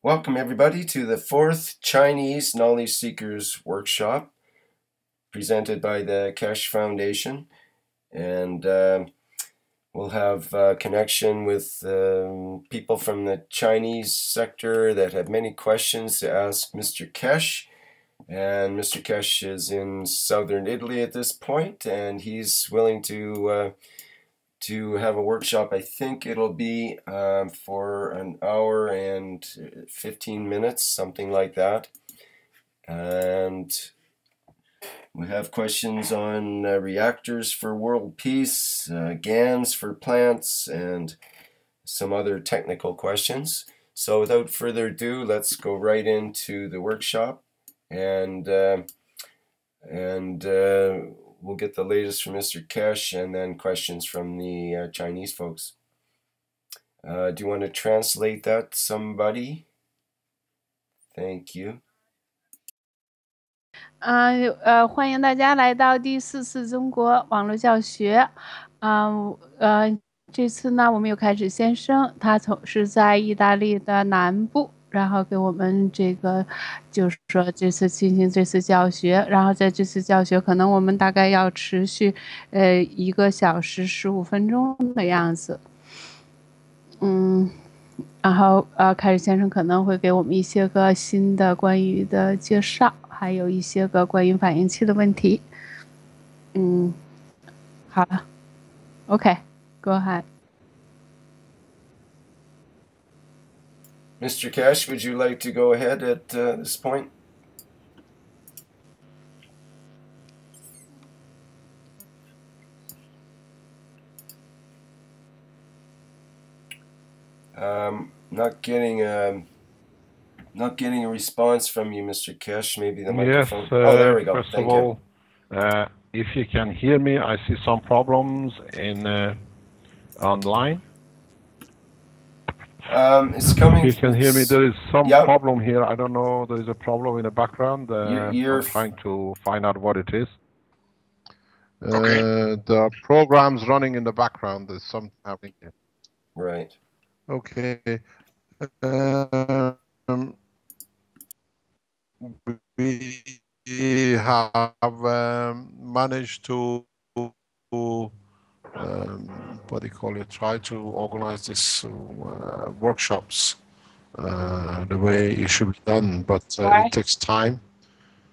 Welcome everybody to the 4th Chinese Knowledge Seekers Workshop presented by the Keshe Foundation, and we'll have connection with people from the Chinese sector that have many questions to ask Mr. Keshe. And Mr. Keshe is in southern Italy at this point, and he's willing to have a workshop. I think it'll be for an hour and 15 minutes, something like that. And we have questions on reactors for world peace, gans for plants, and some other technical questions. So without further ado, let's go right into the workshop, and we'll get the latest from Mr. Keshe and then questions from the Chinese folks. Do you want to translate that, somebody? Thank you. 欢迎大家来到第4次中国网络教学。这次呢，我们有开始先生，他是在意大利的南部，然后给我们就是说这次进行这次教学，然后在这次教学可能我们大概要持续1个小时15分钟的样子。然后凯瑞先生可能会给我们一些个新的关于的介绍，还有一些个关于反应器的问题。好了 ，OK， go ahead. Mr. Keshe, would you like to go ahead at this point? Not getting a response from you, Mr. Keshe. Maybe the microphone. Yes. Oh, there we go. First Thank of all, if you can hear me, I see some problems in online. It's coming. If you can hear me, there is some problem here. I don't know. There is a problem in the background. I'm trying to find out what it is. Okay. The program's running in the background. There's something happening here. Right. Okay. We have managed to what do you call it? Try to organize this workshops the way it should be done, but it takes time.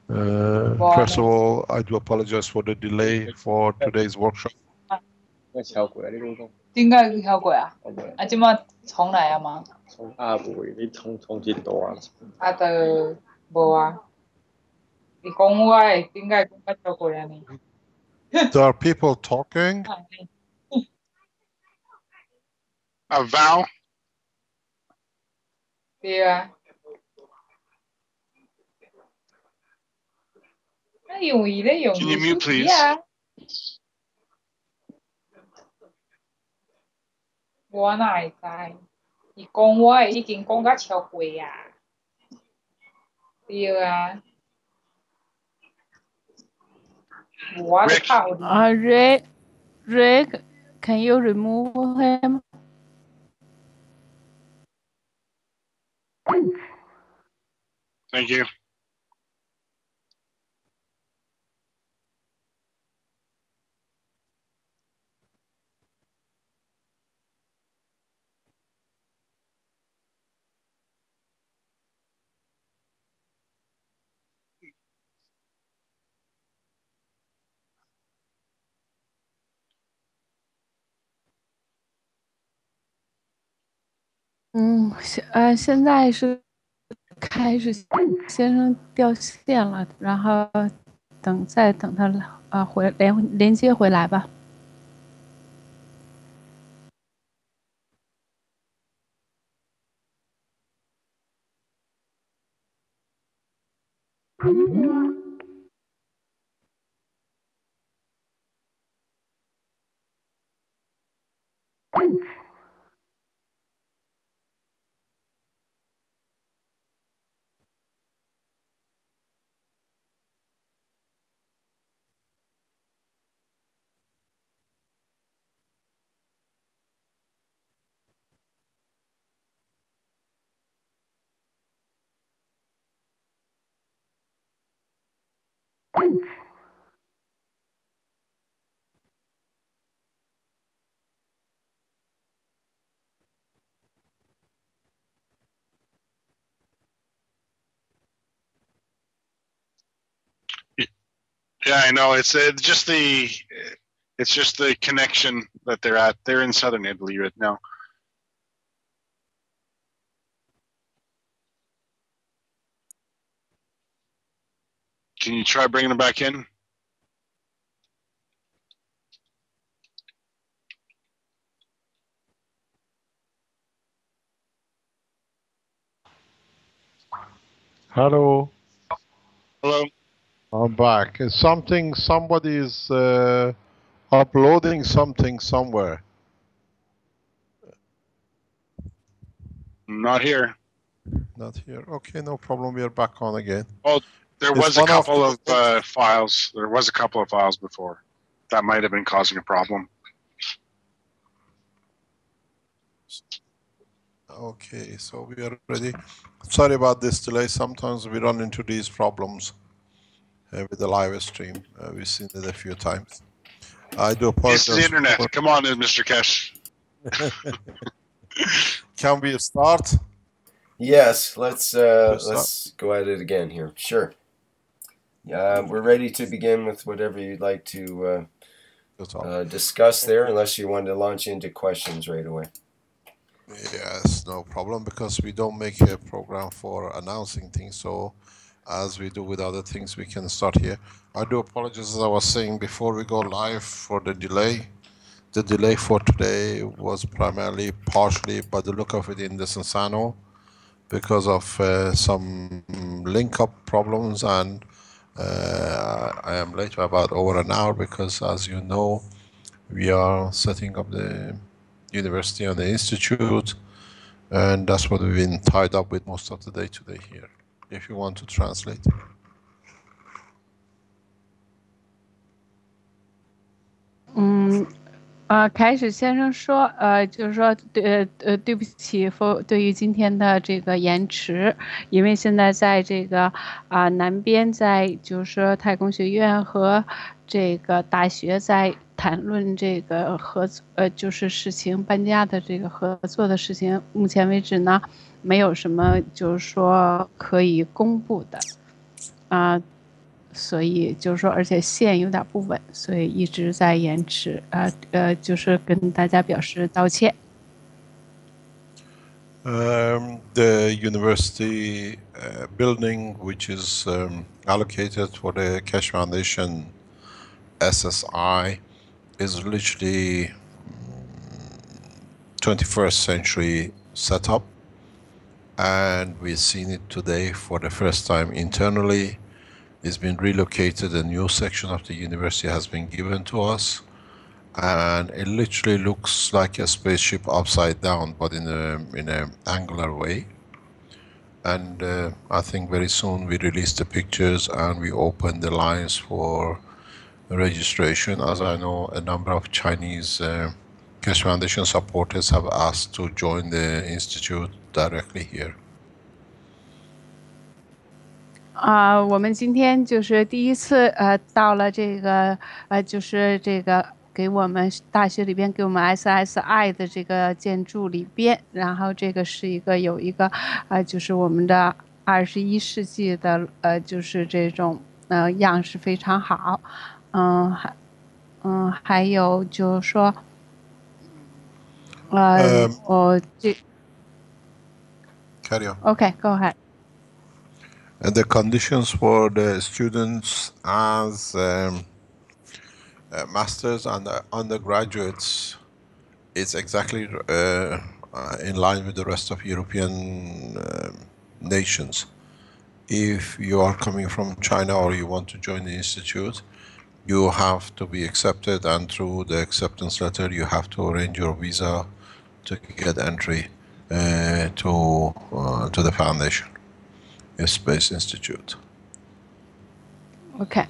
First of all, I do apologize for the delay for today's workshop. 點解要跳過啊？啊，點解重嚟啊嘛？重會你重幾多啊？啊，就冇啊。你講我係點解咁樣跳過啊？你 There are people talking. Val? 對啊。容易咧，容易。Can you mute, please? 我哪會知？你講我已經講到超過啊。對啊。我都怕我。Rick, can you remove him? Thank you. .现在是开始先生掉线了，然后再等他连接回来吧。Yeah, I know. It's just the connection that they're at. They're in southern Italy right now. Can you try bringing them back in? Hello. Hello. I'm back. Somebody is uploading something somewhere. Not here. Not here. Okay, no problem. We are back on again. Oh, there It's was a one of couple of the- files. There was a couple of files before. That might have been causing a problem. Okay, so we are ready. Sorry about this delay. Sometimes we run into these problems with the live stream. We've seen it a few times. I do apologize. This is the internet. Come on, Mr. Keshe. Can we start? Yes, let's go at it again here. Sure. We're ready to begin with whatever you'd like to discuss there, unless you want to launch into questions right away. Yes, no problem, because we don't make a program for announcing things, so as we do with other things, we can start here. I do apologize, as I was saying before we go live, for the delay. The delay for today was primarily, partially, by the look of it, in the Sensano, because of some link-up problems, and I am late by about over an hour, because as you know, we are setting up the university and the institute, and that's what we've been tied up with most of the day today here. If you want to translate. Mm. 开始先生说，就是说，对不起，对于今天的这个延迟，因为现在在这个南边，在就是说太空学院和这个大学在谈论这个就是事情搬家的这个合作的事情，目前为止呢，没有什么就是说可以公布的，所以就是说，而且线有点不稳，所以一直在延迟，就是跟大家表示道歉。The university building, which is allocated for the Keshe Foundation SSI, is literally 21st century setup, and we've seen it today for the first time internally. It's been relocated. A new section of the university has been given to us, and it literally looks like a spaceship upside down, but in a angular way. And I think very soon we release the pictures and we open the lines for registration, as I know a number of Chinese Keshe Foundation supporters have asked to join the institute directly here. 我们今天就是第一次到了这个就是这个给我们大学里边给我们 SSI 的这个建筑里边，然后这个是有一个就是我们的21世纪的就是这种样式非常好，还有就是说Carry on. Okay, go ahead. And the conditions for the students as masters and undergraduates is exactly in line with the rest of European nations. If you are coming from China or you want to join the institute, you have to be accepted, and through the acceptance letter you have to arrange your visa to get entry to the foundation, a Space Institute. OK，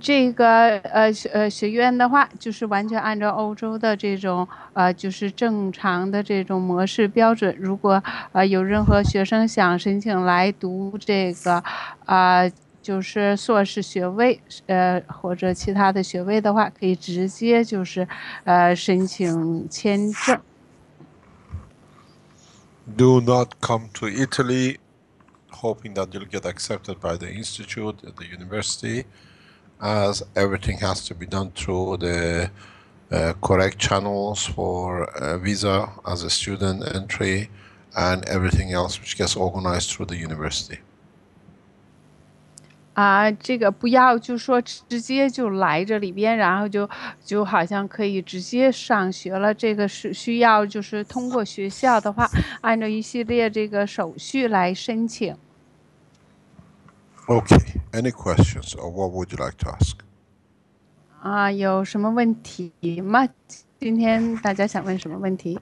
这个学院的话，就是完全按照欧洲的这种就是正常的这种模式标准。如果有任何学生想申请来读这个就是硕士学位，或者其他的学位的话，可以直接就是申请签证。Do not come to Italy hoping that you'll get accepted by the institute, the university, as everything has to be done through the correct channels for visa as a student entry and everything else which gets organized through the university. 这个不要就说直接就来这里边，然后就好像可以直接上学了。这个是需要就是通过学校的话，按照一系列这个手续来申请。Okay, any questions or what would you like to ask? 有什么问题吗？今天大家想问什么问题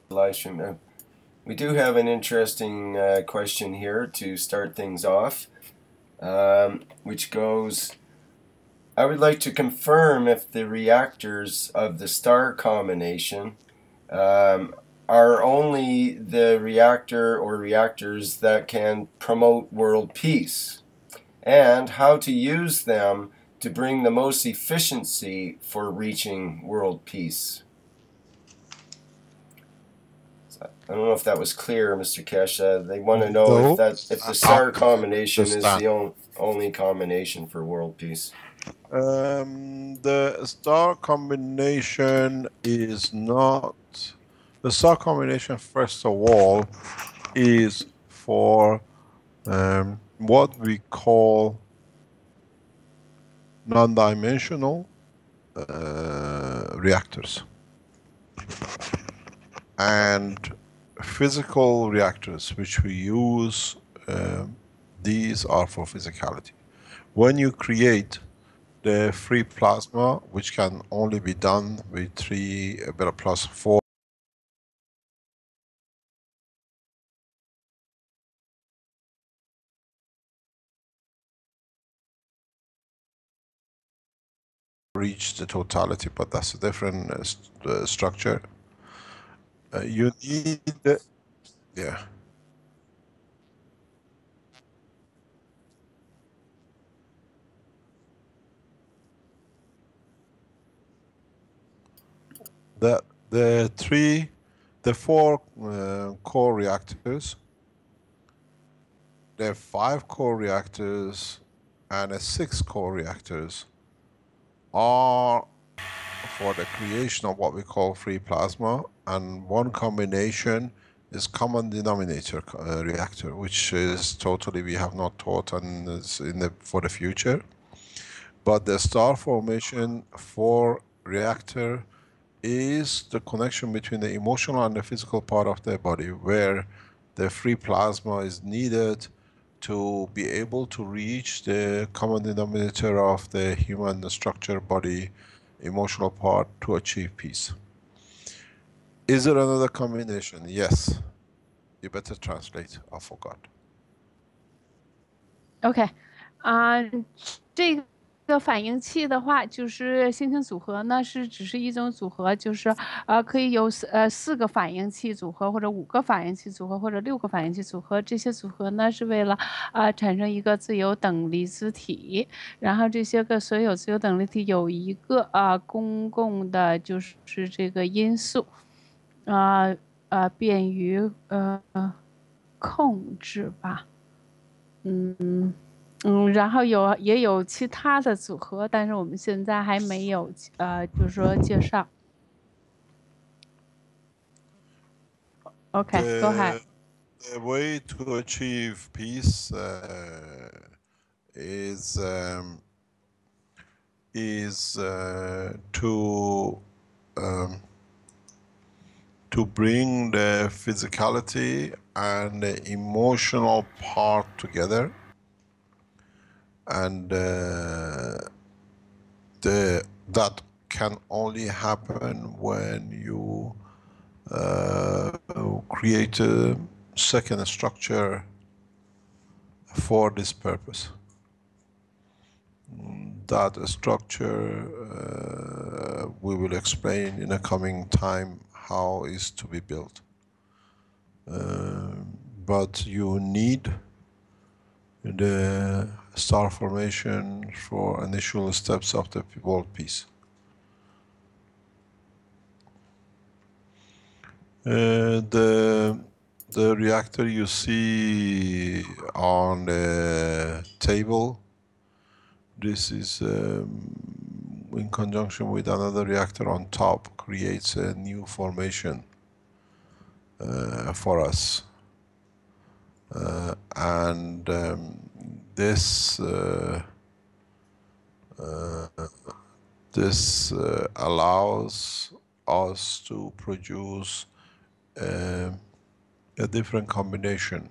？Livestream. We do have an interesting question here to start things off, which goes, I would like to confirm if the reactors of the star combination are only the reactor or reactors that can promote world peace, and how to use them to bring the most efficiency for reaching world peace. I don't know if that was clear, Mr. Keshe. They want to know if the SAR combination is the only combination for world peace. The star combination is not. The star combination, first of all, is for what we call non-dimensional reactors. And physical reactors, which we use, these are for physicality. When you create the free plasma, which can only be done with 3 beta plus 4 reach the totality, but that's a different structure. You need the, yeah. The 4 core reactors, there are 5 core reactors and 6 core reactors are for the creation of what we call free plasma, and one combination is common denominator reactor, which is totally we have not taught and is for the future. But the star formation for reactor is the connection between the emotional and the physical part of the body, where the free plasma is needed to be able to reach the common denominator of the human structure, body, emotional part to achieve peace. Is there another combination? Yes. You better translate. I forgot. OK，这个反应器的话，就是星星组合呢，只是一种组合，就是可以有4个反应器组合，或者5个反应器组合，或者6个反应器组合。这些组合呢，是为了产生一个自由等离子体。然后这些个所有自由等离体有一个公共的，就是这个因素，便于控制吧。然后也有其他的组合，但是我们现在还没有就是说介绍。Okay, go ahead. The way to achieve peace is to bring the physicality and the emotional part together, and that can only happen when you create a second structure for this purpose. That structure we will explain in a coming time how is to be built. but you need the star formation for initial steps of the world peace. The reactor you see on the table, this is in conjunction with another reactor on top, creates a new formation for us. And this allows us to produce a different combination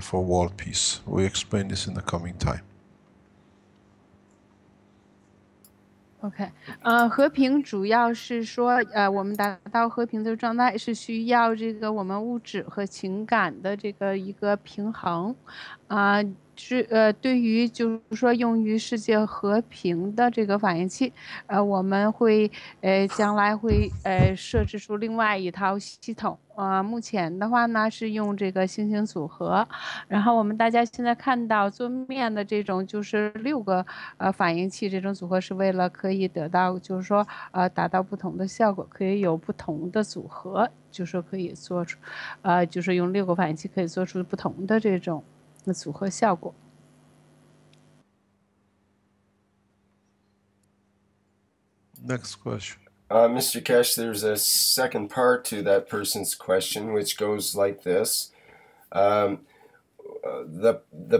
for world peace. We explain this in the coming time. OK，和平主要是说，我们达到和平的状态是需要这个我们物质和情感的这个一个平衡，对于就是说用于世界和平的这个反应器，我们会将来会设置出另外一套系统。目前的话呢是用这个星星组合，然后我们大家现在看到桌面的这种就是6个反应器，这种组合是为了可以得到就是说达到不同的效果，可以有不同的组合，就是说可以做出就是用6个反应器可以做出不同的这种组合效果。Next question. Mr. Keshe, there's a second part to that person's question, which goes like this. The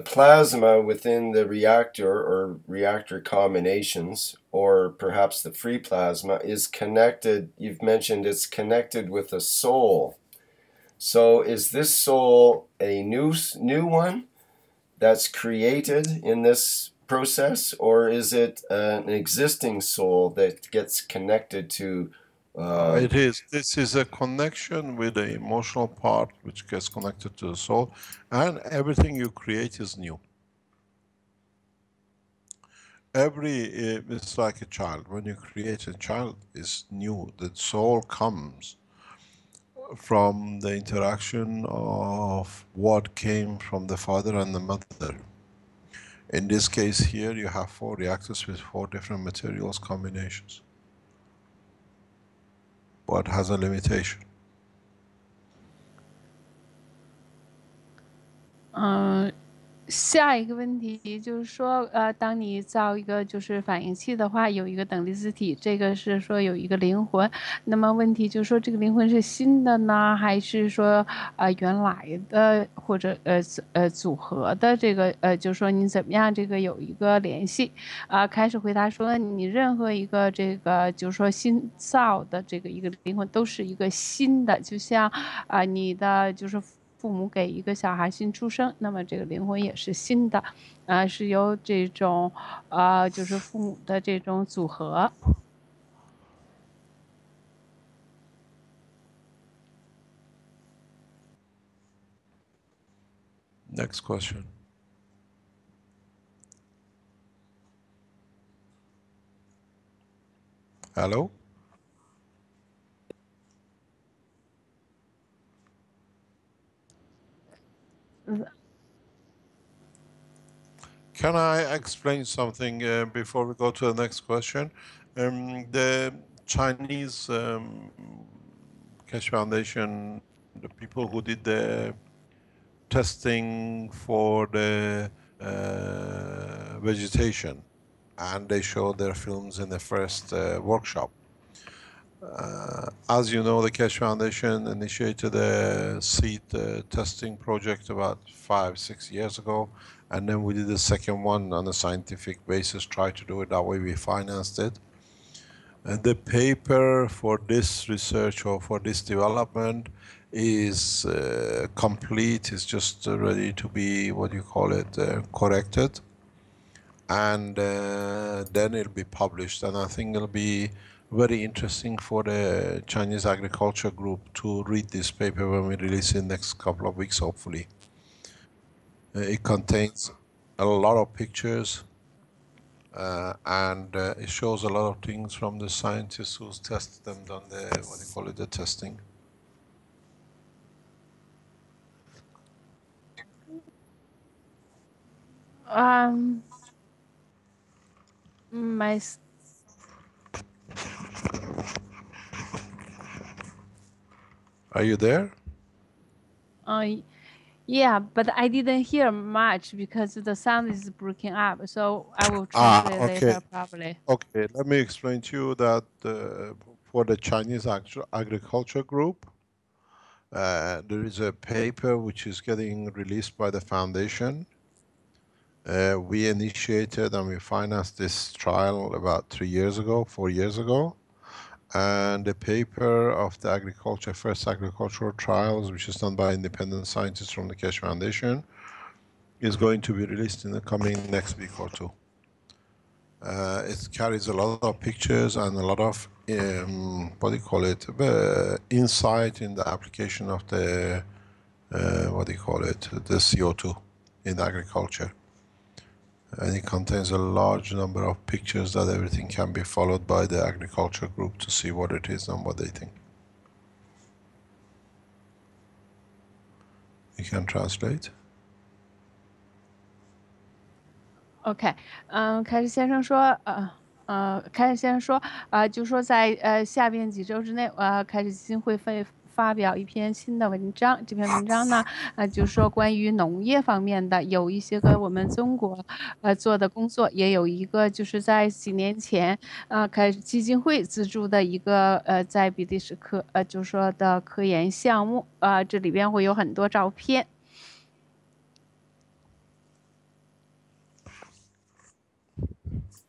plasma within the reactor or reactor combinations, or perhaps the free plasma, is connected, you've mentioned it's connected with a soul. So is this soul a new one that's created in this process, or is it an existing soul that gets connected to? It is. This is a connection with the emotional part which gets connected to the soul, and everything you create is new. It's like a child. When you create a child, it's new. The soul comes from the interaction of what came from the father and the mother. In this case here, you have 4 reactors with 4 different materials combinations. But has a limitation. 下一个问题就是说，当你造一个就是反应器的话，有一个等离子体，这个是说有一个灵魂。那么问题就是说，这个灵魂是新的呢，还是说原来的或者组合的这个就是说你怎么样这个有一个联系？开始回答说，你任何一个这个就是说新造的这个一个灵魂都是一个新的，就像你的就是。父母给一个小孩新出生，那么这个灵魂也是新的，是由这种就是父母的这种组合。Next question. Hello? Can I explain something before we go to the next question? The Chinese Keshe Foundation, the people who did the testing for the vegetation, and they showed their films in the first workshop. As you know, the Keshe Foundation initiated a seed testing project about 5-6 years ago, and then we did the second one on a scientific basis, tried to do it that way, we financed it. And the paper for this research or for this development is complete, it's just ready to be, what you call it, corrected. And then it'll be published, and I think it'll be very interesting for the Chinese agriculture group to read this paper when we release it next couple of weeks, hopefully. It contains a lot of pictures, and it shows a lot of things from the scientists who's tested them, done the, what do you call it, the testing. My Are you there? yeah, but I didn't hear much because the sound is breaking up. So I will translate Okay. later probably. Okay, let me explain to you that for the Chinese agriculture group, there is a paper which is getting released by the foundation. We initiated and we financed this trial about 3 years ago, 4 years ago. And the paper of the first agricultural trials, which is done by independent scientists from the Keshe Foundation, is going to be released in the coming next week or two. It carries a lot of pictures and a lot of, what do you call it, insight in the application of the, what do you call it, the CO2 in agriculture. And it contains a large number of pictures that everything can be followed by the agriculture group to see what it is and what they think. You can translate. OK，凯士先生说，凯士先生说，就说在下边几周之内，凯士基金会发表一篇新的文章。这篇文章呢，就是说关于农业方面的，有一些个我们中国做的工作，也有一个就是在几年前，凯士基金会资助的一个在比利时就是说的科研项目，这里边会有很多照片。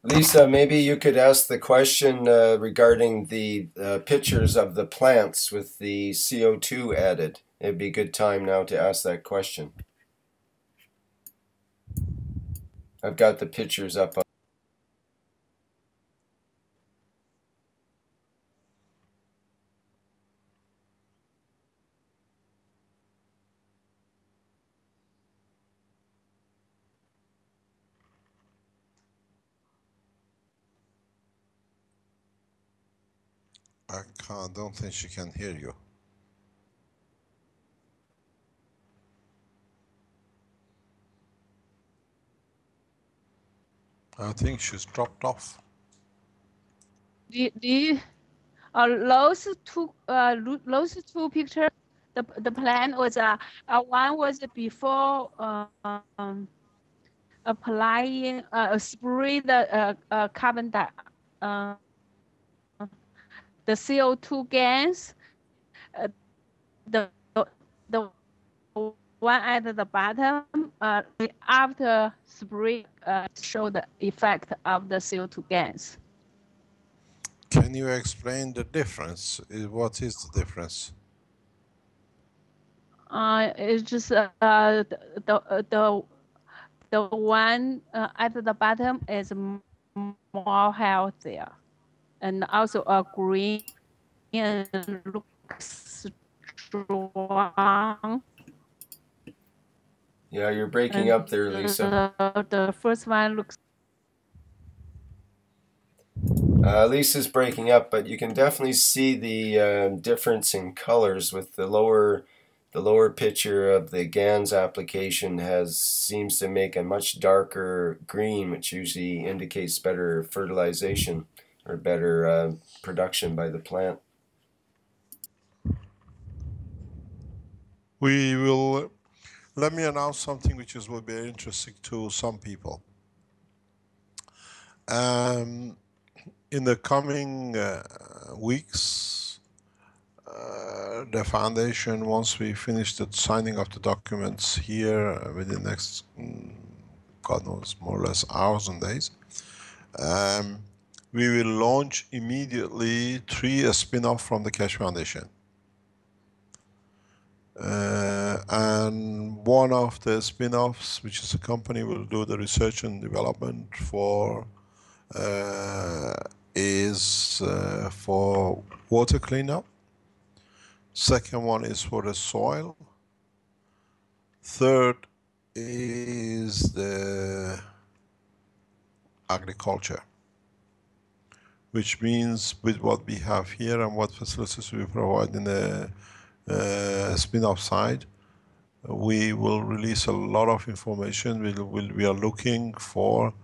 Lisa, maybe you could ask the question regarding the pictures of the plants with the CO2 added. It'd be a good time now to ask that question. I've got the pictures up. I don't think she can hear you. I think she's dropped off. Those two pictures, the plan was one was before applying spray the carbon the CO2 gas. The one at the bottom after spray show the effect of the CO2 gas. Can you explain the difference? What is the difference? It's just the one at the bottom is more healthier, and also green and looks strong. Yeah, you're breaking up there, Lisa. The first one looks. Lisa's breaking up, but you can definitely see the difference in colors with the lower picture of the GANS application seems to make a much darker green, which usually indicates better fertilization or better production by the plant. Let me announce something which will be interesting to some people. In the coming weeks, the foundation, once we finish the signing of the documents here within the next, God knows, more or less hours and days, we will launch immediately 3 spin-off from the Keshe Foundation. And one of the spin-offs, which is a company, will do the research and development for for water cleanup. Second one is for the soil. Third is the agriculture, which means with what we have here and what facilities we provide in the spin-off side, we will release a lot of information. We are looking for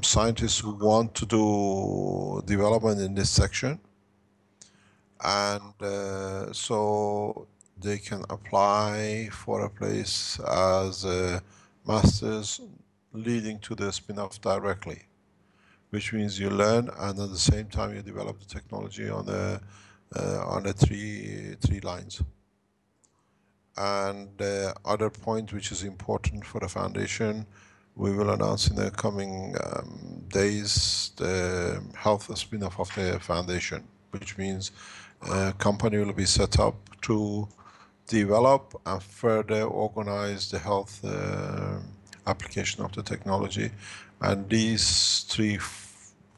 scientists who want to do development in this section, and so they can apply for a place as a master's leading to the spin-off directly, which means you learn and at the same time you develop the technology on the three lines. And the other point which is important for the foundation, we will announce in the coming days the health spin-off of the foundation, which means a company will be set up to develop and further organize the health application of the technology. And these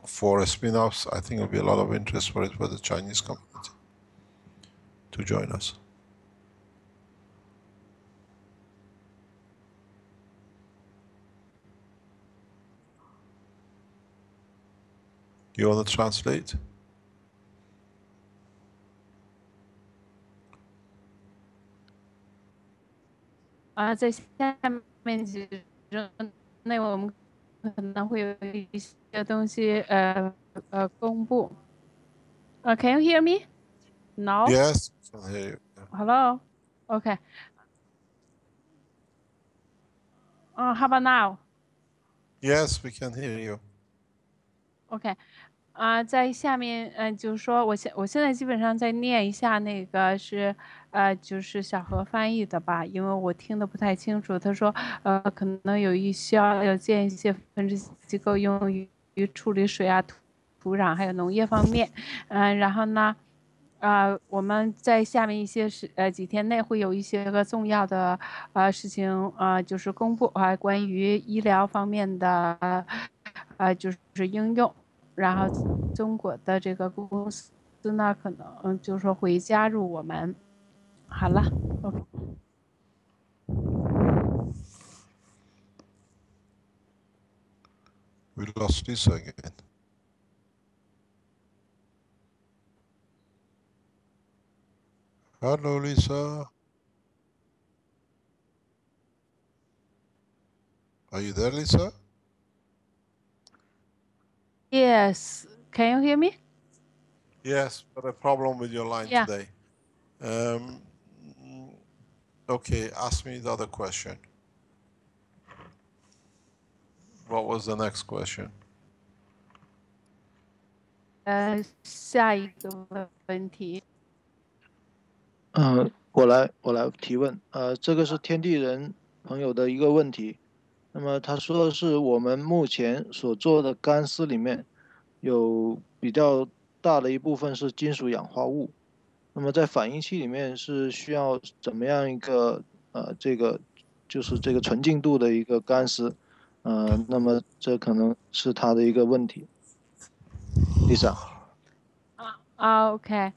four spin-offs, I think will be a lot of interest for it for the Chinese community to join us. You want to translate?在下面几周内我们可能会有一些东西公布。Can you hear me? No. Yes, I can hear you. Hello. Okay. How about now? Yes, we can hear you. OK. 在下面就是说我现在基本上在念一下那个是就是小何翻译的吧，因为我听得不太清楚。他说可能有要建一些分支机构用于处理水啊、土壤还有农业方面。然后呢我们在下面一些几天内会有一些个重要的事情就是公布关于医疗方面的就是应用。然后中国的这个公司呢，可能就是说会加入我们。好了 ，OK。We lost Lisa again. Hello, Lisa. Are you there, Lisa? Yes. Can you hear me? Yes, but a problem with your line today. Okay, ask me the other question. What was the next question? 下一个问题。我来提问。这个是天地人朋友的一个问题。那么他说是我们目前所做的干丝里面有比较大的一部分是金属氧化物。那么在反应器里面是需要怎么样一个这个就是这个纯净度的一个干丝？那么这可能是他的一个问题。Lisa。Okay.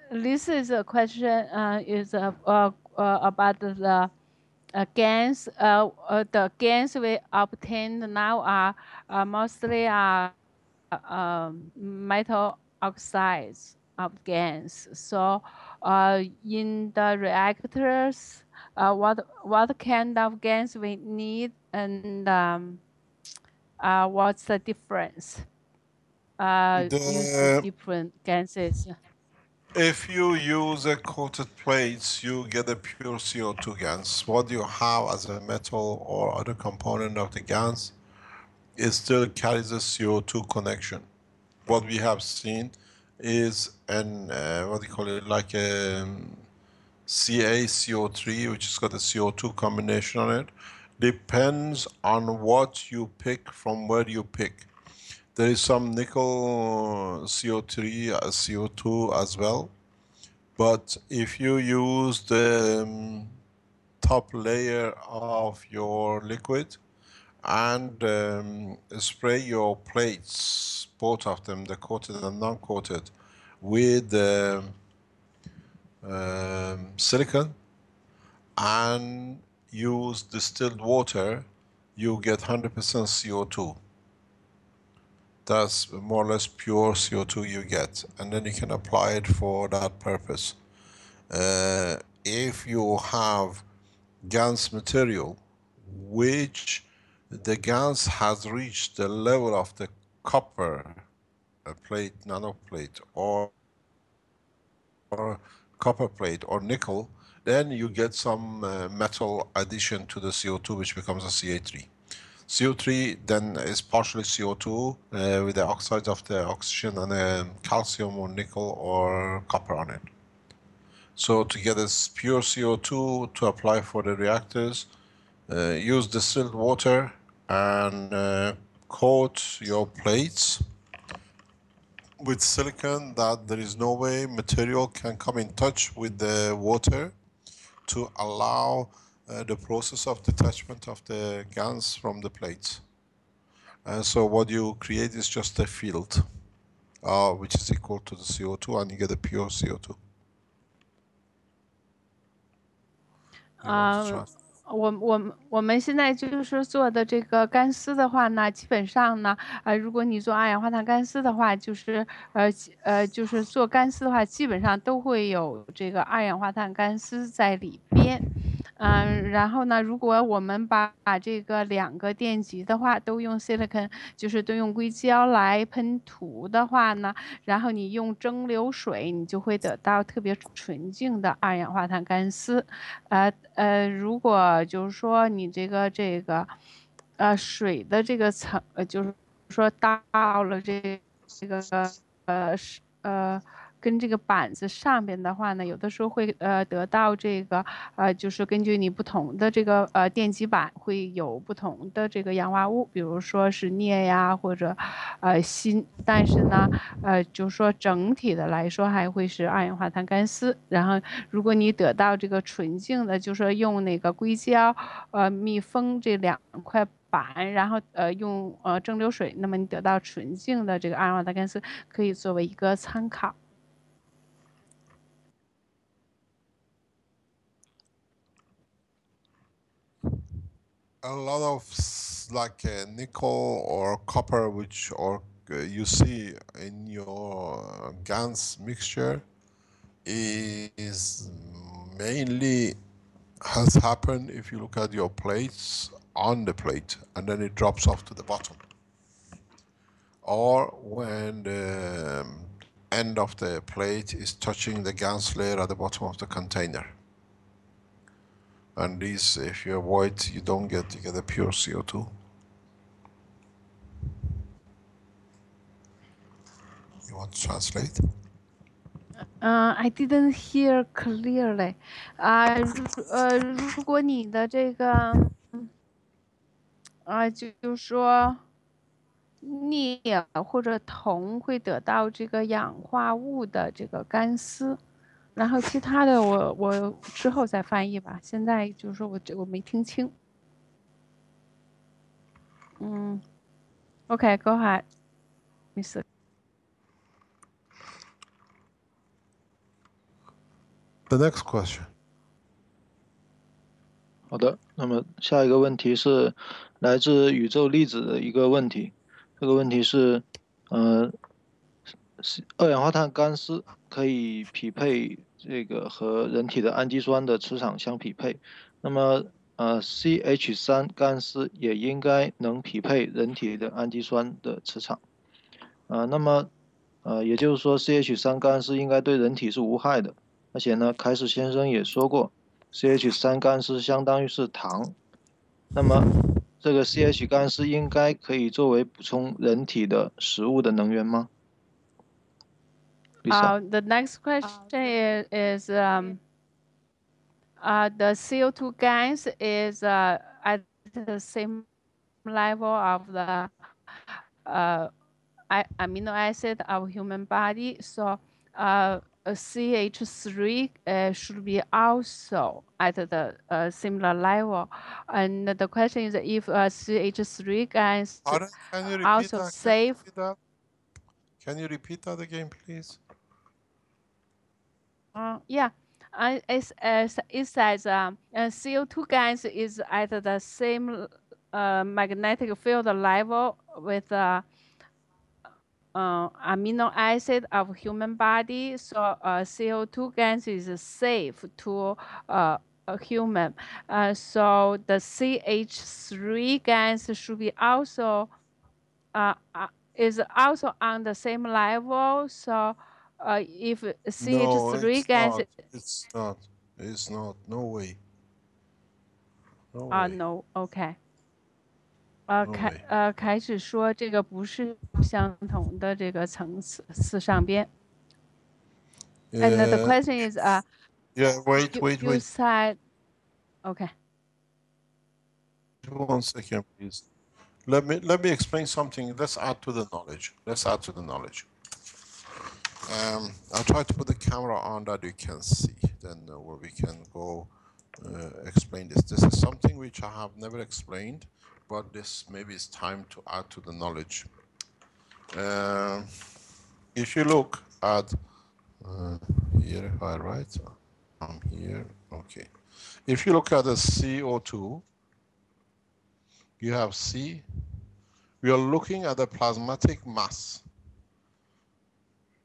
This is a question is about the gans. The gans we obtained now are mostly metal oxides of gans. So in the reactors, what kind of gans we need, and what's the difference? Use different gases. If you use a coated plates, you get a pure CO2 gans. What you have as a metal or other component of the gans, it still carries a CO2 connection. What we have seen is what do you call it, like a CaCO3, which has got a CO2 combination on it. Depends on what you pick from where you pick. There is some nickel CO3, CO2 as well. But if you use the top layer of your liquid and spray your plates, both of them, the coated and non-coated, with silicon and use distilled water, you get 100% CO2. That's more or less pure CO2 you get, and then you can apply it for that purpose. if you have gans material which the gans has reached the level of the copper plate, nanoplate, or copper plate or nickel, then you get some metal addition to the CO2 which becomes a Ca3. CO3 then is partially CO2 with the oxides of the oxygen and calcium or nickel or copper on it. So to get this pure CO2 to apply for the reactors, use distilled water and coat your plates with silicon that there is no way material can come in touch with the water to allow the process of detachment of the gans from the plates. And so what you create is just a field which is equal to the CO2, and you get a pure CO2. You 我们现在就是做的这个干丝的话呢，基本上呢，如果你做二氧化碳干丝的话，就是做干丝的话，基本上都会有这个二氧化碳干丝在里边。然后呢，如果我们把这个2个电极的话都用 silicon， 就是都用硅胶来喷涂的话呢，然后你用蒸馏水，你就会得到特别纯净的二氧化碳干丝。如果就是说你这个水的这个层，就是说到了这个跟这个板子上边的话呢，有的时候会得到这个就是根据你不同的这个电极板会有不同的这个氧化物，比如说是镍呀或者锌，但是呢就是说整体的来说还会是二氧化碳干丝。然后如果你得到这个纯净的，就是说用那个硅胶密封这2块板，然后用蒸馏水，那么你得到纯净的这个二氧化碳干丝，可以作为一个参考。A lot of like nickel or copper, which you see in your GANS mixture, is mainly has happened if you look at your plates on the plate and then it drops off to the bottom, or when the end of the plate is touching the GANS layer at the bottom of the container. And these, if you avoid, you get a pure CO2. You want to translate? I didn't hear clearly. 如果你的这个就是说镍或者铜会得到这个氧化物的这个干丝，然后其他的我之后再翻译吧。现在就是说我没听清。Okay, go ahead, Mr. The next question. 好的，那么下一个问题是来自宇宙粒子的一个问题。这个问题是，二氧化碳干丝可以匹配这个和人体的氨基酸的磁场相匹配，那么CH3干丝也应该能匹配人体的氨基酸的磁场。那么也就是说 CH3干丝应该对人体是无害的，而且呢，凯斯先生也说过。CH3干丝相当于是糖，那么这个 CH 干丝应该可以作为补充人体的食物的能源吗？ The next question is the CO2 gas is at the same level of the amino acid of human body, so CH3 should be also at the similar level. And the question is if CH3 gas also safe. Can you repeat that again, please? Yeah. It says CO2 gas is at the same magnetic field level with amino acid of human body, so CO2 gas is safe to a human. So the CH3 gas should be also is also on the same level. So if No, CH3 it's gas, not. It's not. It's not. No way. No way. no, okay. No way. 开始说这个不是相同的这个层次上边。And the question is, yeah, wait. you said, okay. 1 second, please. Let me explain something. Let's add to the knowledge. Let's add to the knowledge. I'll try to put the camera on that you can see. Then where we can go explain this. This is something which I have never explained, but this maybe it's time to add to the knowledge. If you look at here, if I write, I'm here. Okay. If you look at the CO2, you have C. We are looking at the plasmatic mass.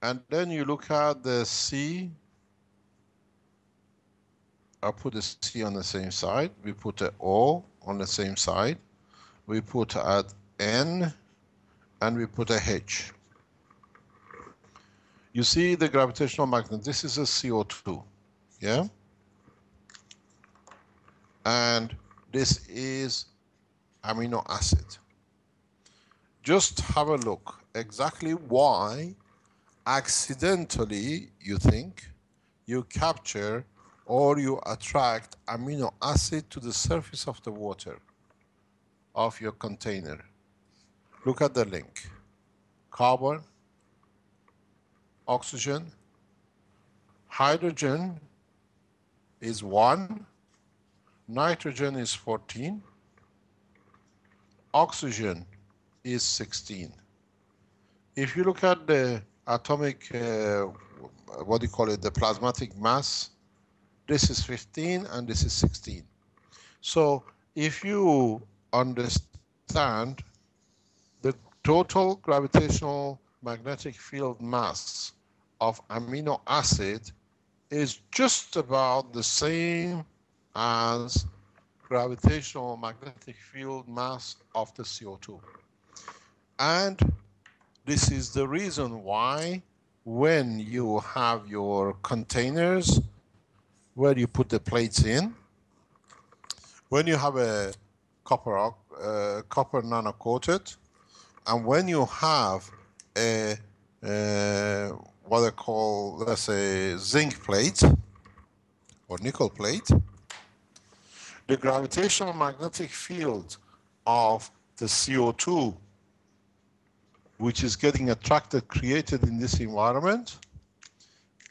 And then you look at the C. I put the C on the same side. We put the O on the same side. We put at N and we put a H. You see the gravitational magnet. This is a CO2. Yeah? And this is amino acid. Just have a look exactly why accidentally you think you capture or you attract amino acid to the surface of the water of your container. Look at the link. Carbon, oxygen, hydrogen is 1, nitrogen is 14, oxygen is 16. If you look at the atomic, what do you call it, the plasmatic mass, this is 15 and this is 16. So if you understand the total gravitational magnetic field mass of amino acid is just about the same as gravitational magnetic field mass of the CO2. And this is the reason why when you have your containers where you put the plates in, when you have a copper nano-coated, and when you have a what they call, let's say, zinc plate or nickel plate, the gravitational magnetic field of the CO2, which is getting attracted, created in this environment,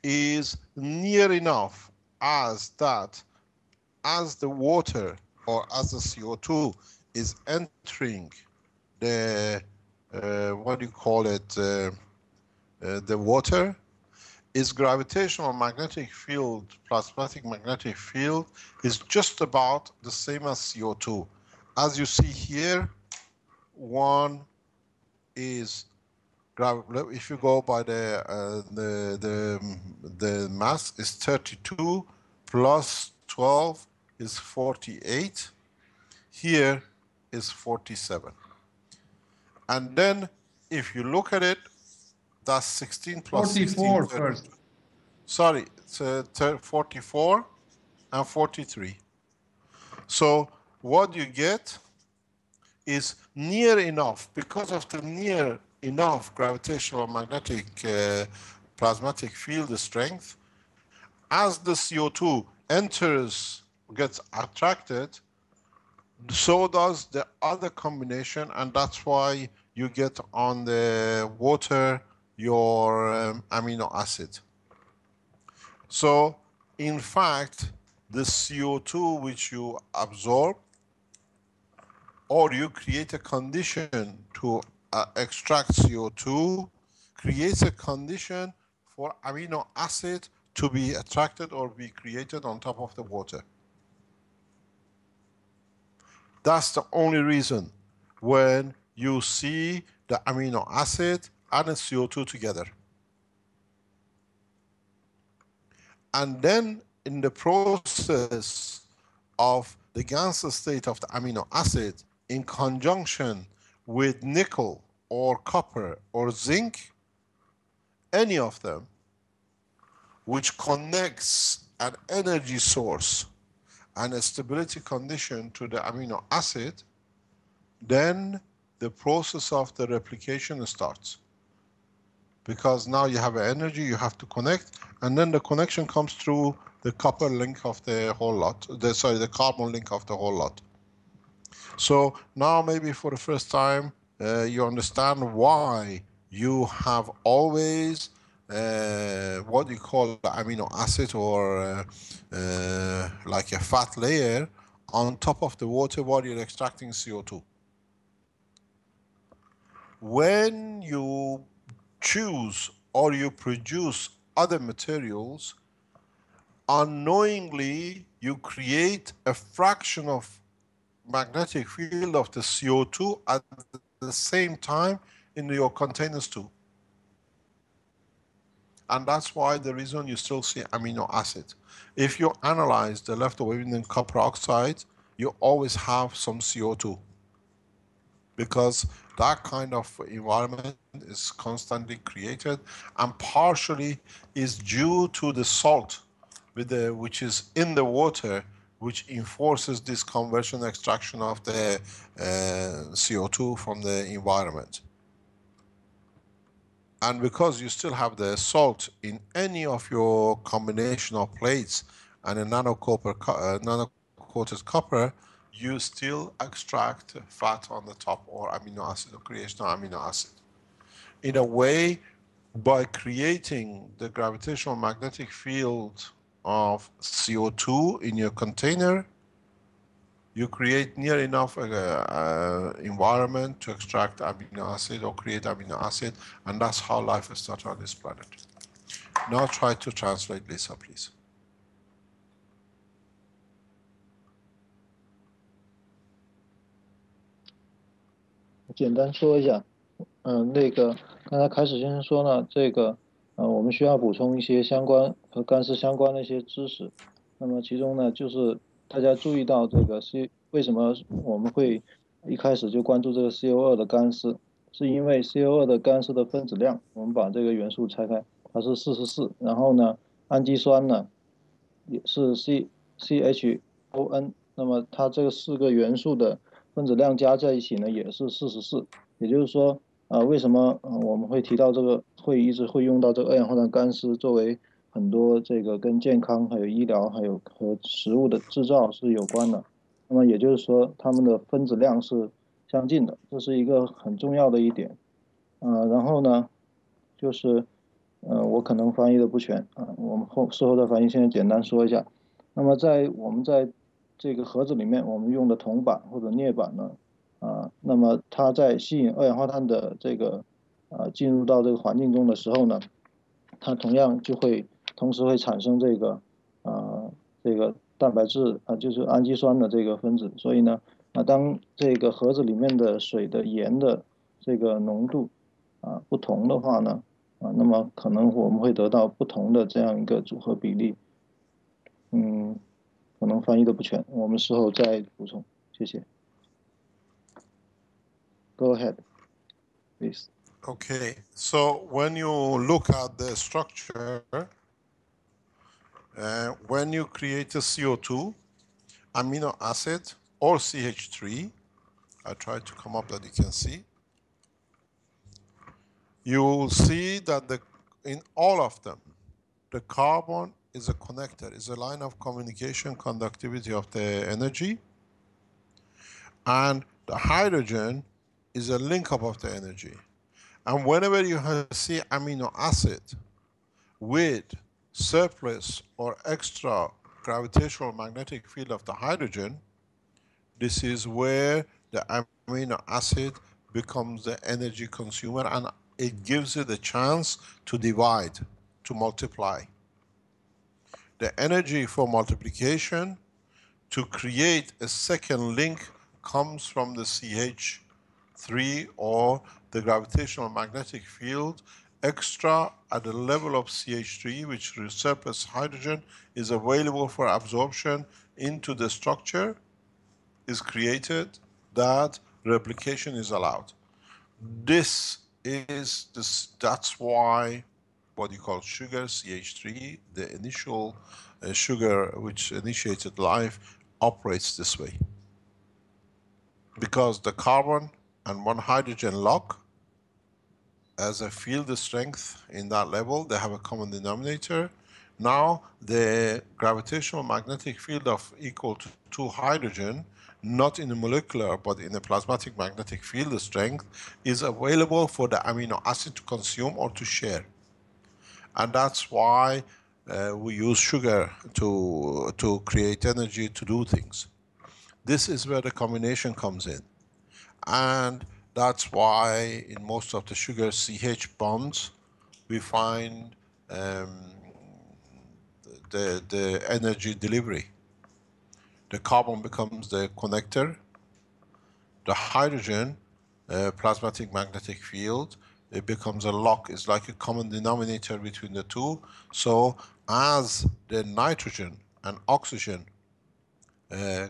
is near enough as that, as the water or as the CO2 is entering the, what do you call it, the water, its gravitational magnetic field, plasmatic magnetic field, is just about the same as CO2. As you see here, one is, if you go by the mass is 32 plus 12 is 48. Here is 47. And then if you look at it, that's 16 plus 44 16. first. Sorry, it's 44 and 43. So what you get is near enough, because of the near enough gravitational magnetic plasmatic field strength, as the CO2 enters, gets attracted, so does the other combination, and that's why you get on the water your amino acid. So in fact, the CO2 which you absorb, or you create a condition to extract CO2, creates a condition for amino acid to be attracted or be created on top of the water. That's the only reason when you see the amino acid and a CO2 together. And then in the process of the gans state of the amino acid in conjunction with nickel or copper or zinc, any of them, which connects an energy source and a stability condition to the amino acid, then the process of the replication starts. Because now you have energy, you have to connect, and then the connection comes through the copper link of the whole lot, the carbon link of the whole lot. So now maybe for the first time you understand why you have always what you call amino acid or like a fat layer on top of the water while you're extracting CO2. When you choose or you produce other materials, unknowingly you create a fraction of magnetic field of the CO2 at the same time in your containers too. And that's why the reason you still see amino acid. If you analyze the leftover in copper oxide, you always have some CO2. Because that kind of environment is constantly created and partially is due to the salt which is in the water, which enforces this conversion extraction of the CO2 from the environment. And because you still have the salt in any of your combination of plates and a nano-coated copper, you still extract fat on the top or amino acid or creation of amino acid. In a way, by creating the gravitational magnetic field of CO2 in your container, you create near enough environment to extract amino acid or create amino acid, and that's how life started on this planet. Now try to translate, Lisa, please. 简单说一下，刚才开始先生说呢，我们需要补充一些相关和干湿相关的一些知识。那么其中呢，就是大家注意到为什么我们会一开始就关注这个 CO2 的干湿，是因为 CO2 的干湿的分子量，我们把这个元素拆开，它是44，然后呢，氨基酸呢也是 CHON， 那么它这个4个元素的分子量加在一起呢，也是44。也就是说，为什么我们会提到一直会用到这个二氧化碳干湿作为很多这个跟健康还有医疗还有和食物的制造是有关的。那么也就是说，它们的分子量是相近的，这是一个很重要的一点。然后呢，就是我可能翻译的不全我们事后的翻译现在简单说一下。那么我们在这个盒子里面，我们用的铜板或者镍板呢，那么它在吸引二氧化碳的进入到这个环境中的时候呢，它同时会产生这个蛋白质就是氨基酸的这个分子。所以呢，当这个盒子里面的水的盐的这个浓度不同的话呢，那么可能我们会得到不同的这样一个组合比例。可能翻译的不全，我们事后再补充，谢谢。Go ahead, please. Okay, so when you look at the structure, when you create a CO2, amino acid, or CH3, I try to come up that you can see, you will see that in all of them, the carbon is a connector, is a line of communication, conductivity of the energy, and the hydrogen is a link up of the energy. And whenever you see amino acid with surplus or extra gravitational magnetic field of the hydrogen, this is where the amino acid becomes the energy consumer, and it gives it a chance to divide, to multiply. The energy for multiplication to create a second link comes from the CH3 or the gravitational magnetic field extra at the level of CH3, which surplus hydrogen is available for absorption into the structure, is created, that replication is allowed. That's why what you call sugar, CH3, the initial sugar which initiated life, operates this way. Because the carbon and one hydrogen lock as a field strength in that level, they have a common denominator. Now the gravitational magnetic field of equal to 2 hydrogen, not in a molecular but in a plasmatic magnetic field strength, is available for the amino acid to consume or to share. And that's why we use sugar to create energy to do things. This is where the combination comes in. And that's why in most of the sugar CH bonds, we find the energy delivery. The carbon becomes the connector. The hydrogen, plasmatic magnetic field, it becomes a lock. It's like a common denominator between the two. So as the nitrogen and oxygen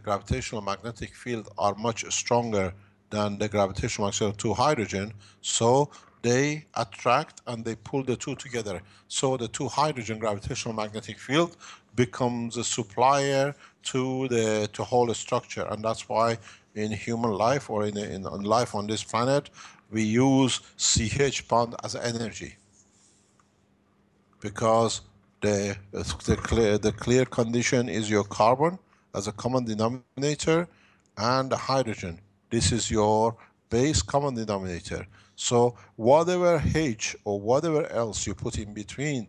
gravitational magnetic field are much stronger than the gravitational magnetic field of 2 hydrogen, so they attract and they pull the two together. So the 2 hydrogen gravitational magnetic field becomes a supplier to the whole structure, and that's why in human life or in life on this planet we use CH bond as energy, because the clear condition is your carbon as a common denominator and the hydrogen. This is your base common denominator. So whatever H or whatever else you put in between,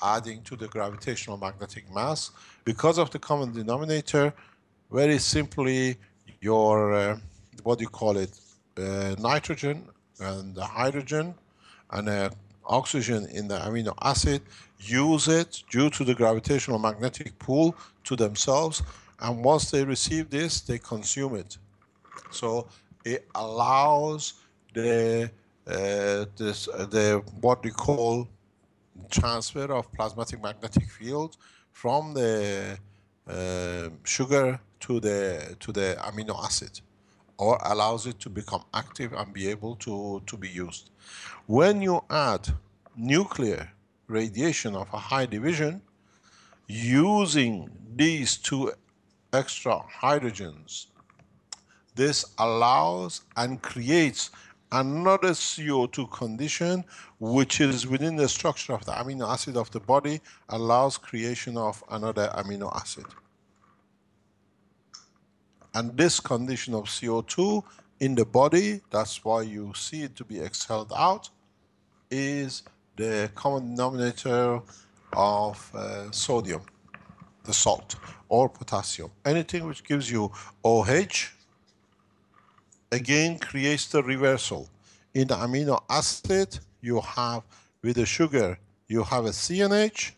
adding to the gravitational magnetic mass, because of the common denominator, very simply your, what do you call it, nitrogen and the hydrogen and oxygen in the amino acid use it due to the gravitational magnetic pull to themselves, and once they receive this, they consume it. So it allows the what we call transfer of plasmatic magnetic field from the sugar to the amino acid, or allows it to become active and be able to be used. When you add nuclear radiation of a high division, using these 2 extra hydrogens, this allows and creates another CO2 condition which is within the structure of the amino acid of the body, allows creation of another amino acid. And this condition of CO2 in the body, that's why you see it to be exhaled out, is the common denominator of sodium, the salt, or potassium. Anything which gives you OH, again creates the reversal. In the amino acid, you have, with the sugar, you have a CNH.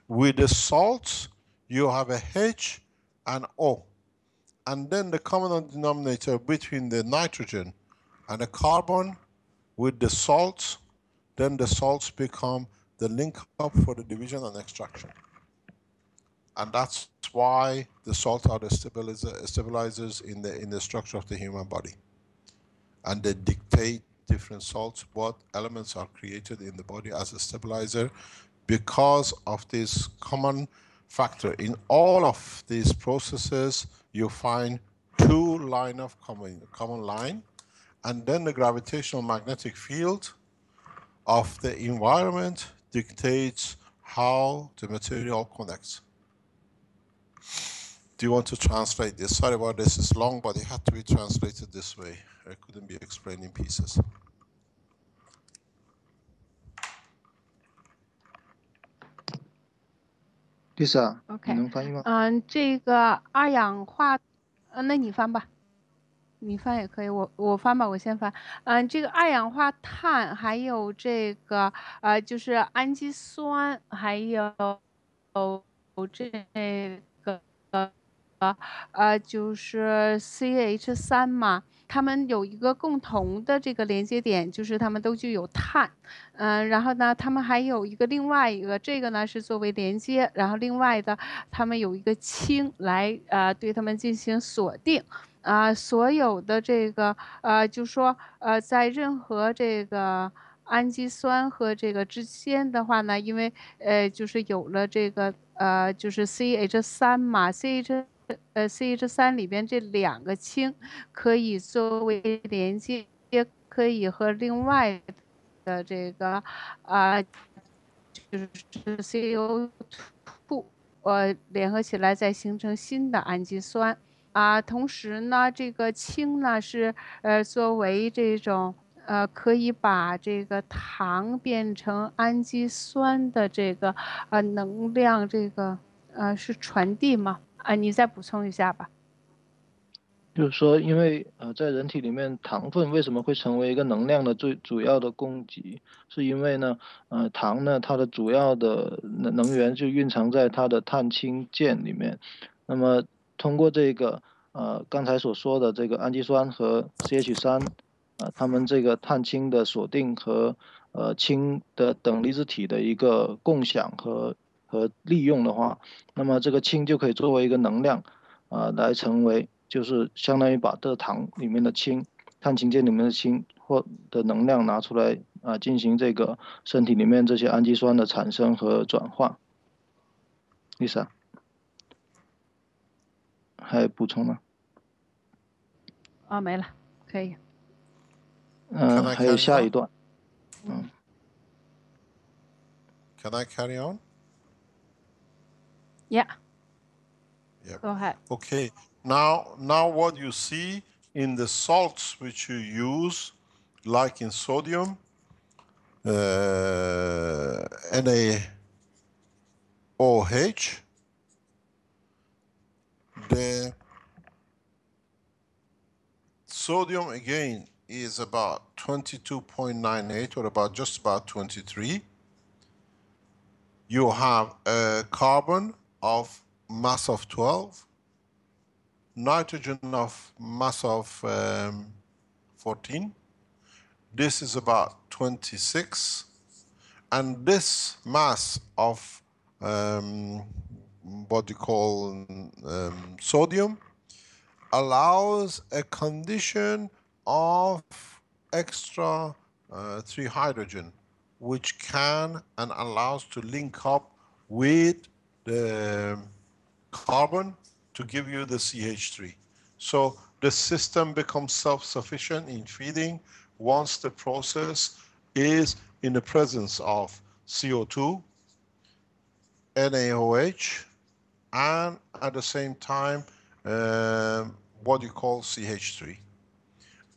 With the salts, you have a H and O. And then the common denominator between the nitrogen and the carbon with the salts, then the salts become the link up for the division and extraction. And that's why the salts are the stabilizers in the structure of the human body. And they dictate different salts, what elements are created in the body as a stabilizer, because of this common factor. In all of these processes, you find 2 line of common line, and then the gravitational magnetic field of the environment dictates how the material connects. Do you want to translate this? Sorry about this, it's long, but it had to be translated this way. I couldn't be explained in pieces. Lisa， OK， 你能翻译吗？这个二氧化，那你翻吧，你翻也可以，我翻吧，我先翻。这个二氧化碳，还有这个就是氨基酸，还有这个就是 CH3嘛，它们有一个共同的这个连接点，就是它们都具有碳。然后呢，它们还有另外一个，这个呢是作为连接，然后另外的它们有一个氢来对它们进行锁定。所有的这个就说在任何这个氨基酸和这个之间的话呢，因为就是有了这个就是 CH3嘛，CH3里边这2个氢可以作为连接，可以和另外的这个就是 CO2联合起来，再形成新的氨基酸。同时呢，这个氢呢是作为这种可以把这个糖变成氨基酸的这个能量，这个是传递吗？你再补充一下吧。就是说，因为在人体里面，糖分为什么会成为一个能量的最主要的供给？是因为呢，糖呢，它的主要的能源就蕴藏在它的碳氢键里面。那么通过这个刚才所说的这个氨基酸和 CH3，它们这个碳氢的锁定和氢的等离子体的一个共享和利用的话，那么这个氢就可以作为一个能量来成为。就是相当于把这糖里面的氢、碳氢键里面的氢或的能量拿出来进行这个身体里面这些氨基酸的产生和转化。Lisa， 还有补充吗？没了，可以。还有下一段。Can I carry on? Yeah. Yep. Go ahead. Okay. Now what you see in the salts which you use, like in sodium, NaOH, the sodium again is about 22.98 or just about 23. You have a carbon of mass of 12, nitrogen of mass of 14. This is about 26. And this mass of what you call sodium allows a condition of extra 3 hydrogen, which can and allows to link up with the carbon to give you the CH3. So the system becomes self-sufficient in feeding once the process is in the presence of CO2, NaOH, and at the same time what you call CH3.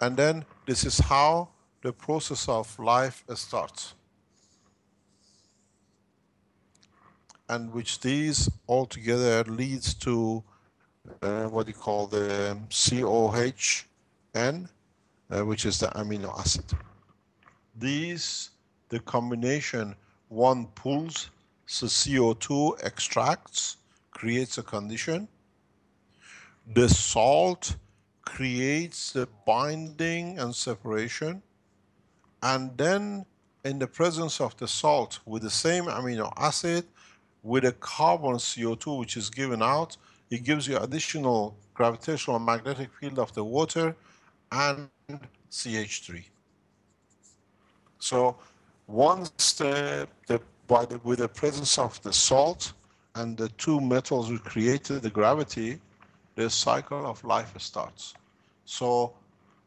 And then this is how the process of life starts. And which these altogether leads to what you call the COHN, which is the amino acid. These, the combination, one pulls, so CO2 extracts, creates a condition. The salt creates the binding and separation. And then in the presence of the salt with the same amino acid, with a carbon CO2 which is given out, it gives you additional gravitational and magnetic field of the water and CH3. So once with the presence of the salt and the two metals who created the gravity, the cycle of life starts. So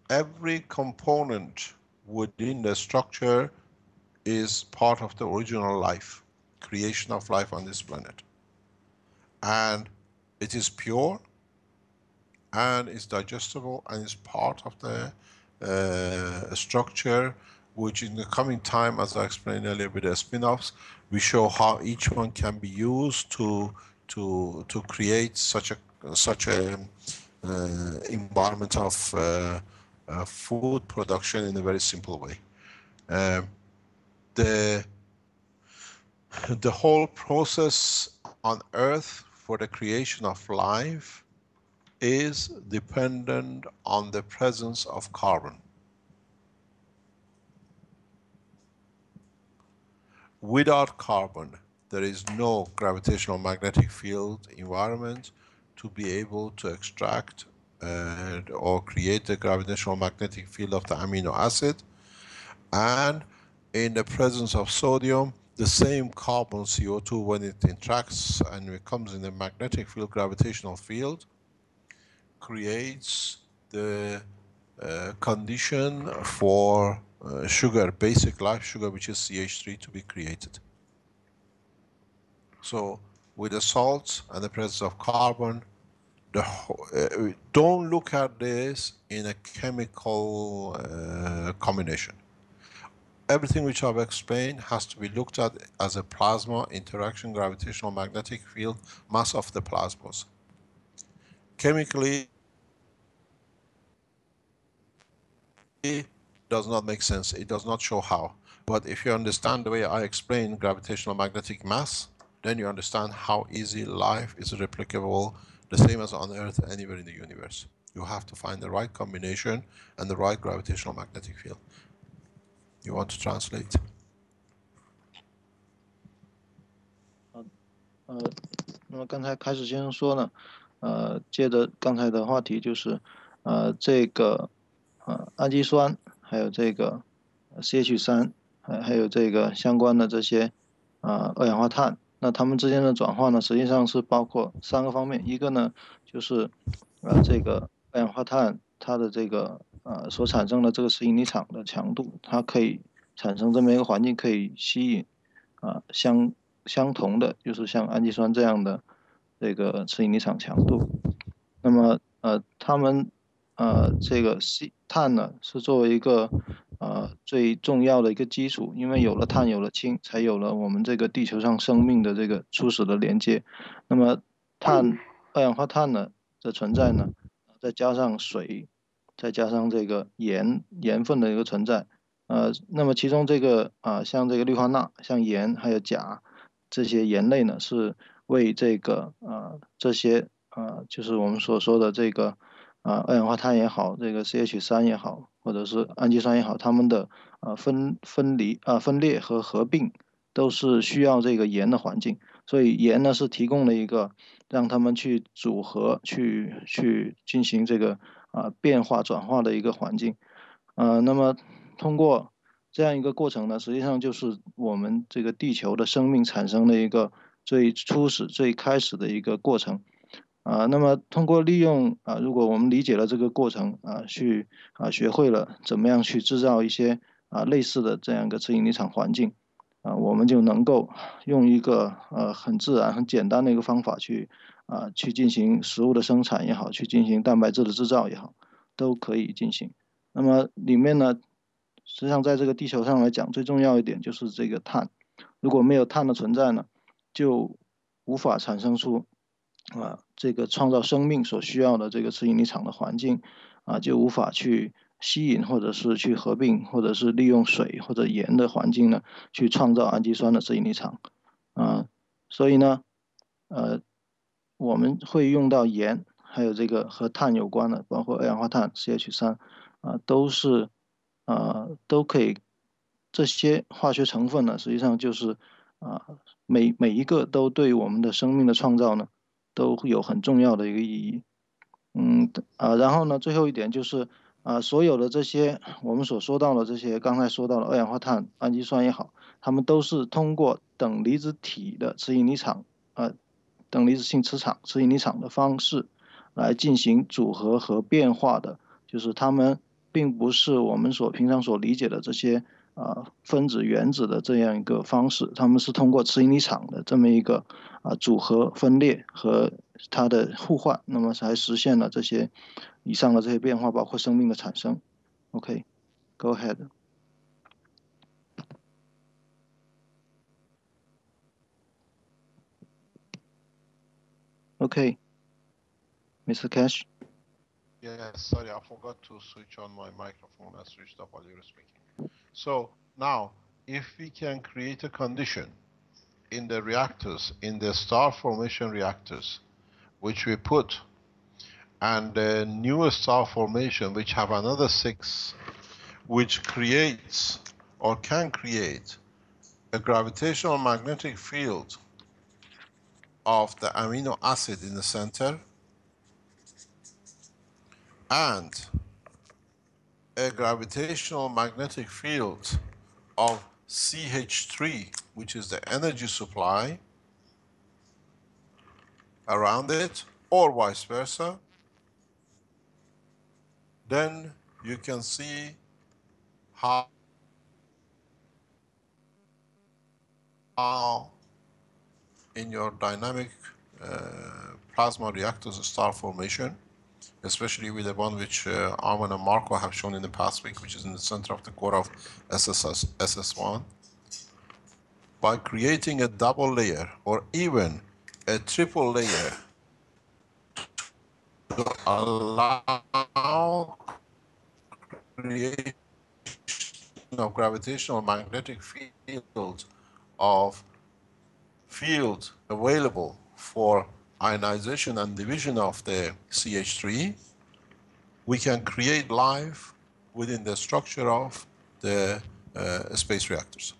every component within the structure is part of the original life, creation of life on this planet. And it is pure, and it's digestible, and it's part of the structure, which in the coming time, as I explained earlier with the spin-offs, we show how each one can be used to create such a environment of food production in a very simple way. The whole process on Earth for the creation of life is dependent on the presence of carbon. Without carbon, there is no gravitational magnetic field environment to be able to extract or create the gravitational magnetic field of the amino acid. And in the presence of sodium, the same carbon, CO2, when it interacts and it comes in the magnetic field, gravitational field, creates the condition for sugar, basic life sugar, which is CH3, to be created. So with the salts and the presence of carbon, don't look at this in a chemical combination. Everything which I've explained has to be looked at as a plasma interaction, gravitational magnetic field, mass of the plasmas. Chemically, it does not make sense. It does not show how. But if you understand the way I explain gravitational magnetic mass, then you understand how easy life is replicable, the same as on Earth, anywhere in the universe. You have to find the right combination and the right gravitational magnetic field. You want to translate? 那么刚才开始先生说呢，接着刚才的话题就是，这个氨基酸，还有这个CH3，还有这个相关的这些二氧化碳，那它们之间的转化呢，实际上是包括3个方面，一个呢就是这个二氧化碳它的这个所产生的这个磁引力场的强度，它可以产生这么一个环境，可以吸引相同的，就是像氨基酸这样的这个磁引力场强度。那么它们这个碳呢是作为一个最重要的一个基础，因为有了碳有了氢，才有了我们这个地球上生命的这个初始的连接。那么二氧化碳呢的存在呢，再加上水，再加上这个盐分的一个存在，那么其中这个像这个氯化钠、像盐还有钾这些盐类呢，是为这个这些就是我们所说的这个二氧化碳也好，这个 CH3 也好，或者是氨基酸也好，它们的分裂和合并都是需要这个盐的环境，所以盐呢是提供了一个让它们去组合、去进行这个变化转化的一个环境。那么通过这样一个过程呢，实际上就是我们这个地球的生命产生的一个最初始、最开始的一个过程。那么通过利用如果我们理解了这个过程去学会了怎么样去制造一些类似的这样一个磁引力场环境，我们就能够用一个很自然、很简单的一个方法去进行食物的生产也好，去进行蛋白质的制造也好，都可以进行。那么里面呢，实际上在这个地球上来讲，最重要一点就是这个碳。如果没有碳的存在呢，就无法产生出这个创造生命所需要的这个磁引力场的环境，就无法去吸引或者是去合并，或者是利用水或者盐的环境呢，去创造氨基酸的磁引力场。所以呢，我们会用到盐，还有这个和碳有关的，包括二氧化碳 CH3，都可以。这些化学成分呢，实际上就是每一个都对我们的生命的创造呢，都有很重要的一个意义。然后呢，最后一点就是所有的这些我们所说到的这些，刚才说到的二氧化碳、氨基酸也好，它们都是通过等离子体的磁引力场等离子性磁场、磁引力场的方式来进行组合和变化的，就是它们并不是我们平常所理解的这些分子、原子的这样一个方式，它们是通过磁引力场的这么一个组合、分裂和它的互换，那么才实现了这些以上的这些变化，包括生命的产生。OK，go ahead. Okay, Mr. Keshe. Yes, sorry, I forgot to switch on my microphone. I switched off while you were speaking. So now, if we can create a condition in the reactors, in the star formation reactors, which we put and a newer star formation which have another 6, which creates or can create a gravitational magnetic field of the amino acid in the center and a gravitational magnetic field of CH3, which is the energy supply around it, or vice versa, then you can see how in your dynamic plasma reactors star formation, especially with the one which Armin and Marco have shown in the past week, which is in the center of the core of SS1, by creating a double layer or even a triple layer to allow creation of gravitational magnetic field of field available for ionization and division of the CH3, we can create life within the structure of the space reactors.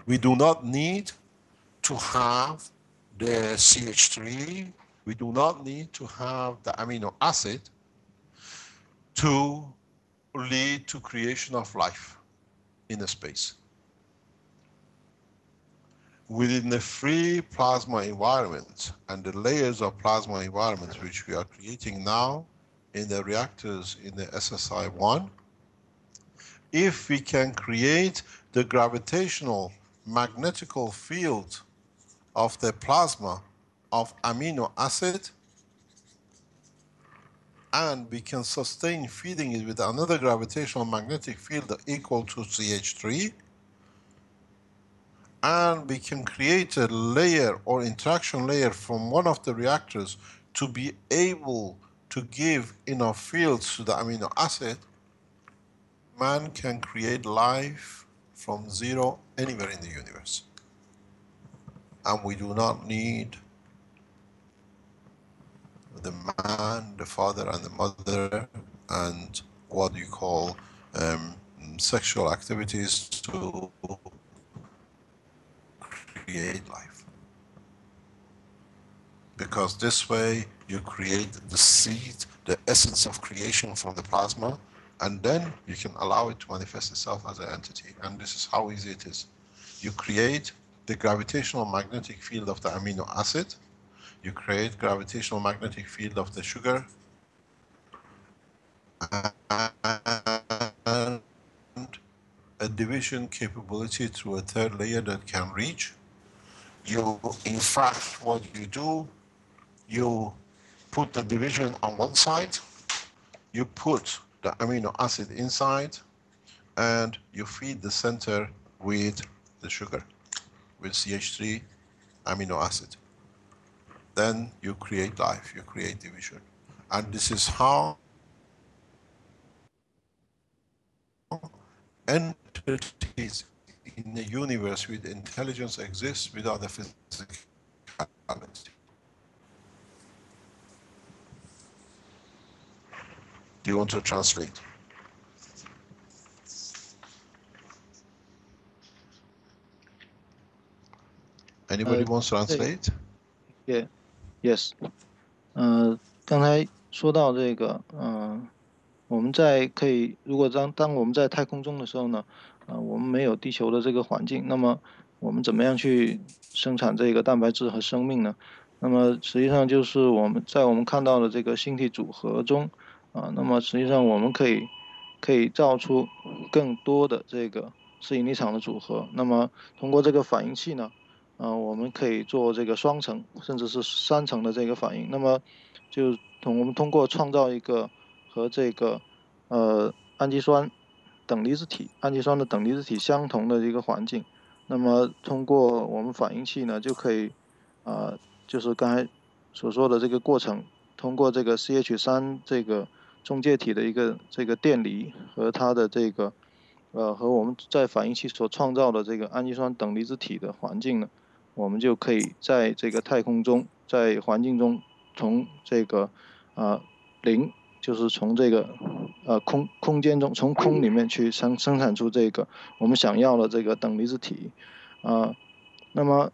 We do not need to have the CH3, we do not need to have the amino acid to lead to creation of life in the space. Within the free plasma environment and the layers of plasma environment which we are creating now in the reactors in the SSI-1, if we can create the gravitational magnetical field of the plasma of amino acid, and we can sustain feeding it with another gravitational magnetic field equal to CH3, and we can create a layer or interaction layer from one of the reactors to be able to give enough fields to the amino acid, man can create life from zero anywhere in the universe. And we do not need the man, the father and the mother and what you call sexual activities to create life. Because this way you create the seed, the essence of creation from the plasma, and then you can allow it to manifest itself as an entity. And this is how easy it is. You create the gravitational magnetic field of the amino acid, you create gravitational magnetic field of the sugar, and a division capability through a third layer that can reach. You, in fact, what you do, you put the division on one side, you put the amino acid inside, and you feed the center with the sugar, with CH3 amino acid. Then you create life, you create division. And this is how entities in the universe with intelligence exist without the physicality. Do you want to translate? Anybody wants to translate? Yeah, yes. 刚才说到这个，我们如果当我们在太空中的时候呢，我们没有地球的这个环境，那么我们怎么样去生产这个蛋白质和生命呢？那么实际上就是我们看到的这个星体组合中，那么实际上我们可以造出更多的这个适应力场的组合。那么通过这个反应器呢，我们可以做这个双层甚至是3层的这个反应。那么我们通过创造一个和这个氨基酸的等离子体相同的一个环境，那么通过我们反应器呢，就可以就是刚才所说的这个过程，通过这个 CH3 这个中介体的一个这个电离和它的这个和我们在反应器所创造的这个氨基酸等离子体的环境呢，我们就可以在这个太空中，在环境中从这个零就是从这个空间中，从空里面去生产出这个我们想要的这个等离子体，那么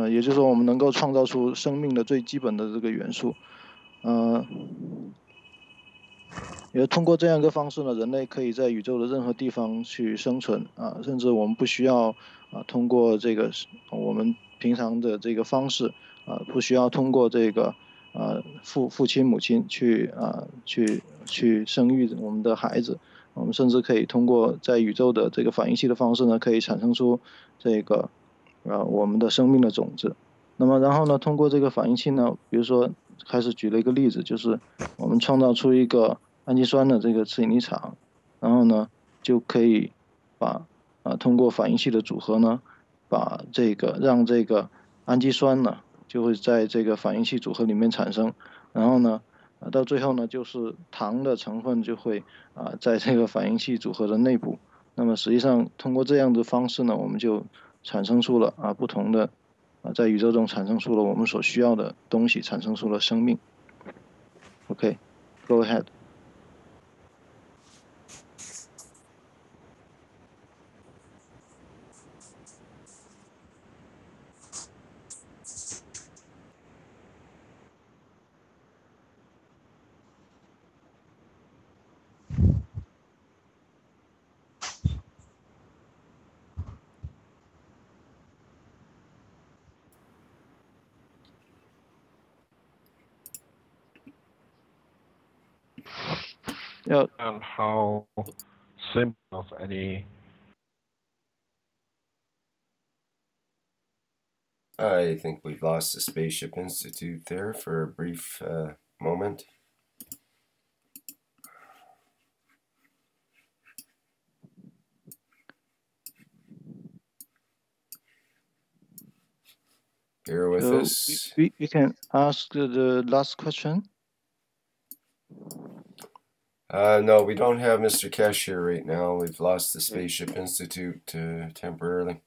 也就是说我们能够创造出生命的最基本的这个元素，也通过这样一个方式呢，人类可以在宇宙的任何地方去生存甚至我们不需要通过这个我们平常的这个方式不需要通过这个父亲母亲去生育我们的孩子，我们甚至可以通过在宇宙的这个反应器的方式呢，可以产生出这个我们的生命的种子。那么然后呢，通过这个反应器呢，比如说开始举了一个例子，就是我们创造出一个氨基酸的这个磁引力场，然后呢就可以把通过反应器的组合呢，把让这个氨基酸呢就会在这个反应器组合里面产生，然后呢到最后呢就是糖的成分就会在这个反应器组合的内部。那么实际上通过这样的方式呢，我们就产生出了不同的在宇宙中产生出了我们所需要的东西，产生出了生命。Okay, go ahead. Yeah. And how simple of any. I think we've lost the Spaceship Institute there for a brief moment. Bear with us. We can ask the last question. No, we don't have Mr. Keshe here right now. We've lost the Spaceship Institute temporarily.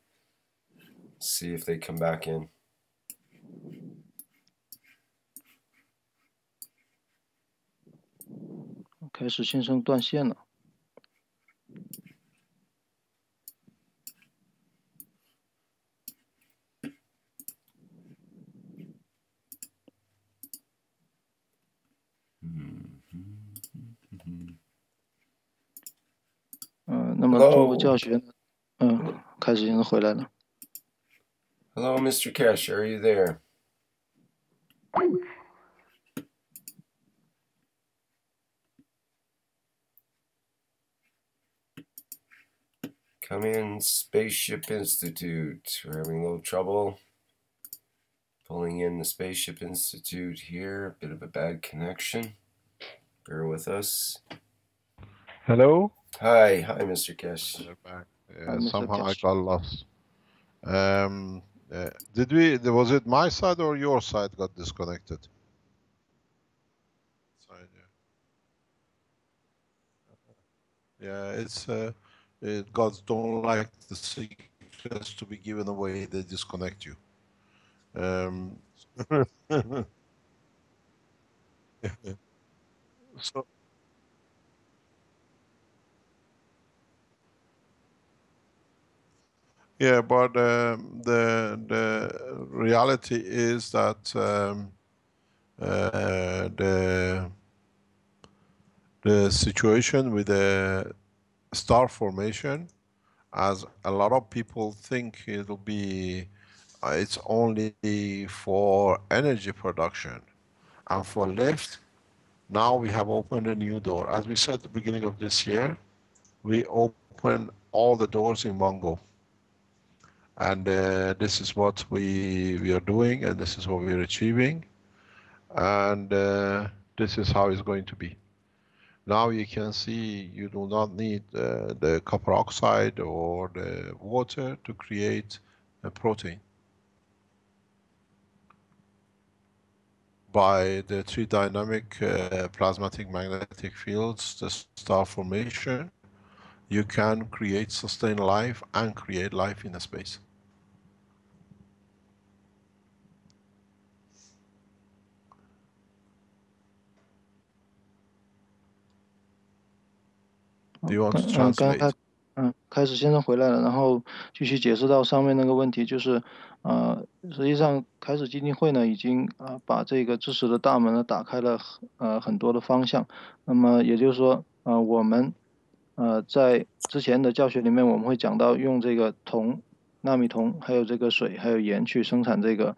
See if they come back in. 开始先生断线了。那么通过教学，开始先生回来了。Hello, Mr. Keshe, are you there? Come in, Spaceship Institute. We're having a little trouble pulling in the Spaceship Institute here. Bit of a bad connection. Bear with us. Hello? Hi, Mr. Keshe. Somehow I got lost. Was it my side or your side got disconnected? Side, yeah. Gods don't like the secrets to be given away, they disconnect you. So, yeah, but the reality is that the situation with the star formation, as a lot of people think it'll be, it's only for energy production and for lift. Now we have opened a new door. As we said at the beginning of this year, we open all the doors in one go. And this is what we are doing, and this is what we are achieving. And this is how it's going to be. Now you can see you do not need the copper oxide or the water to create a protein. By the three dynamic plasmatic magnetic fields, the star formation, you can create sustained life and create life in space. Do you want to translate? 开始先生回来了，然后继续解释到上面那个问题，就是实际上开始基金会呢已经把这个知识的大门呢打开了很多的方向。那么也就是说我们在之前的教学里面我们会讲到用这个铜、纳米铜还有这个水还有盐去生产这个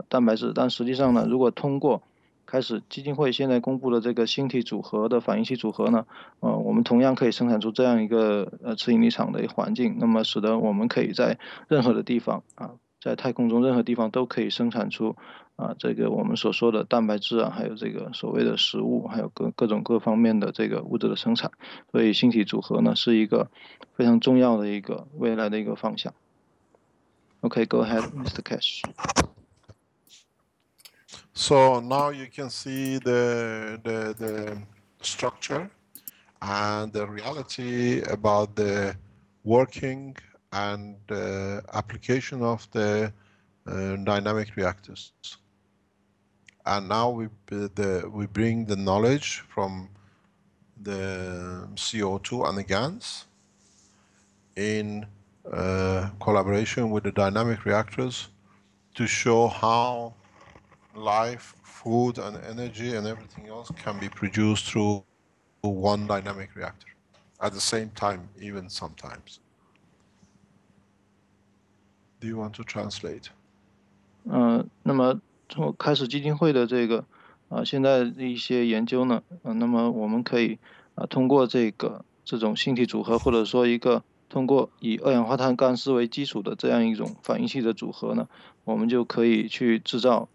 蛋白质，但实际上呢，如果通过开始基金会现在公布的这个星体组合的反应器组合呢，我们同样可以生产出这样一个磁引力场的一个环境，那么使得我们可以在任何的地方在太空中任何地方都可以生产出这个我们所说的蛋白质还有这个所谓的食物，还有各种各方面的这个物质的生产。所以星体组合呢是一个非常重要的一个未来的一个方向。Okay, go ahead, Mr. Keshe. So now you can see the structure and the reality about the working and application of the dynamic reactors. And now we bring the knowledge from the CO2 and the gans in collaboration with the dynamic reactors to show how life, food and energy and everything else can be produced through one dynamic reactor at the same time, even sometimes. Do you want to translate? 那么从开始基金会的这个现在的一些研究呢，那么我们可以通过这种星体组合，或者说一个通过以二氧化碳干丝为基础的这样一种反应器的组合呢，我们就可以去制造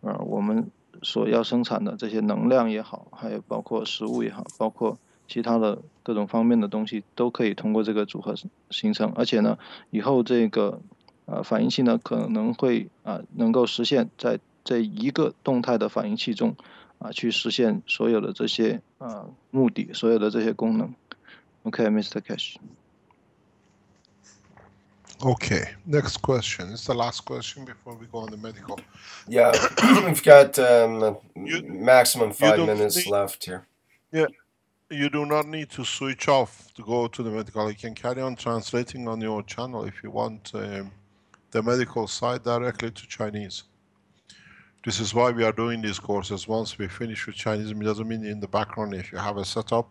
我们所要生产的这些能量也好，还有包括食物也好，包括其他的各种方面的东西都可以通过这个组合形成。而且呢，以后这个反应器呢可能会能够实现在这一个动态的反应器中去实现所有的这些目的，所有的这些功能。Okay, Mr. Keshe. Okay, next question. It's the last question before we go on the medical. Yeah, we've got maximum 5 minutes left here. Yeah, you do not need to switch off to go to the medical. You can carry on translating on your channel if you want the medical side directly to Chinese. This is why we are doing these courses. Once we finish with Chinese, it doesn't mean in the background if you have a setup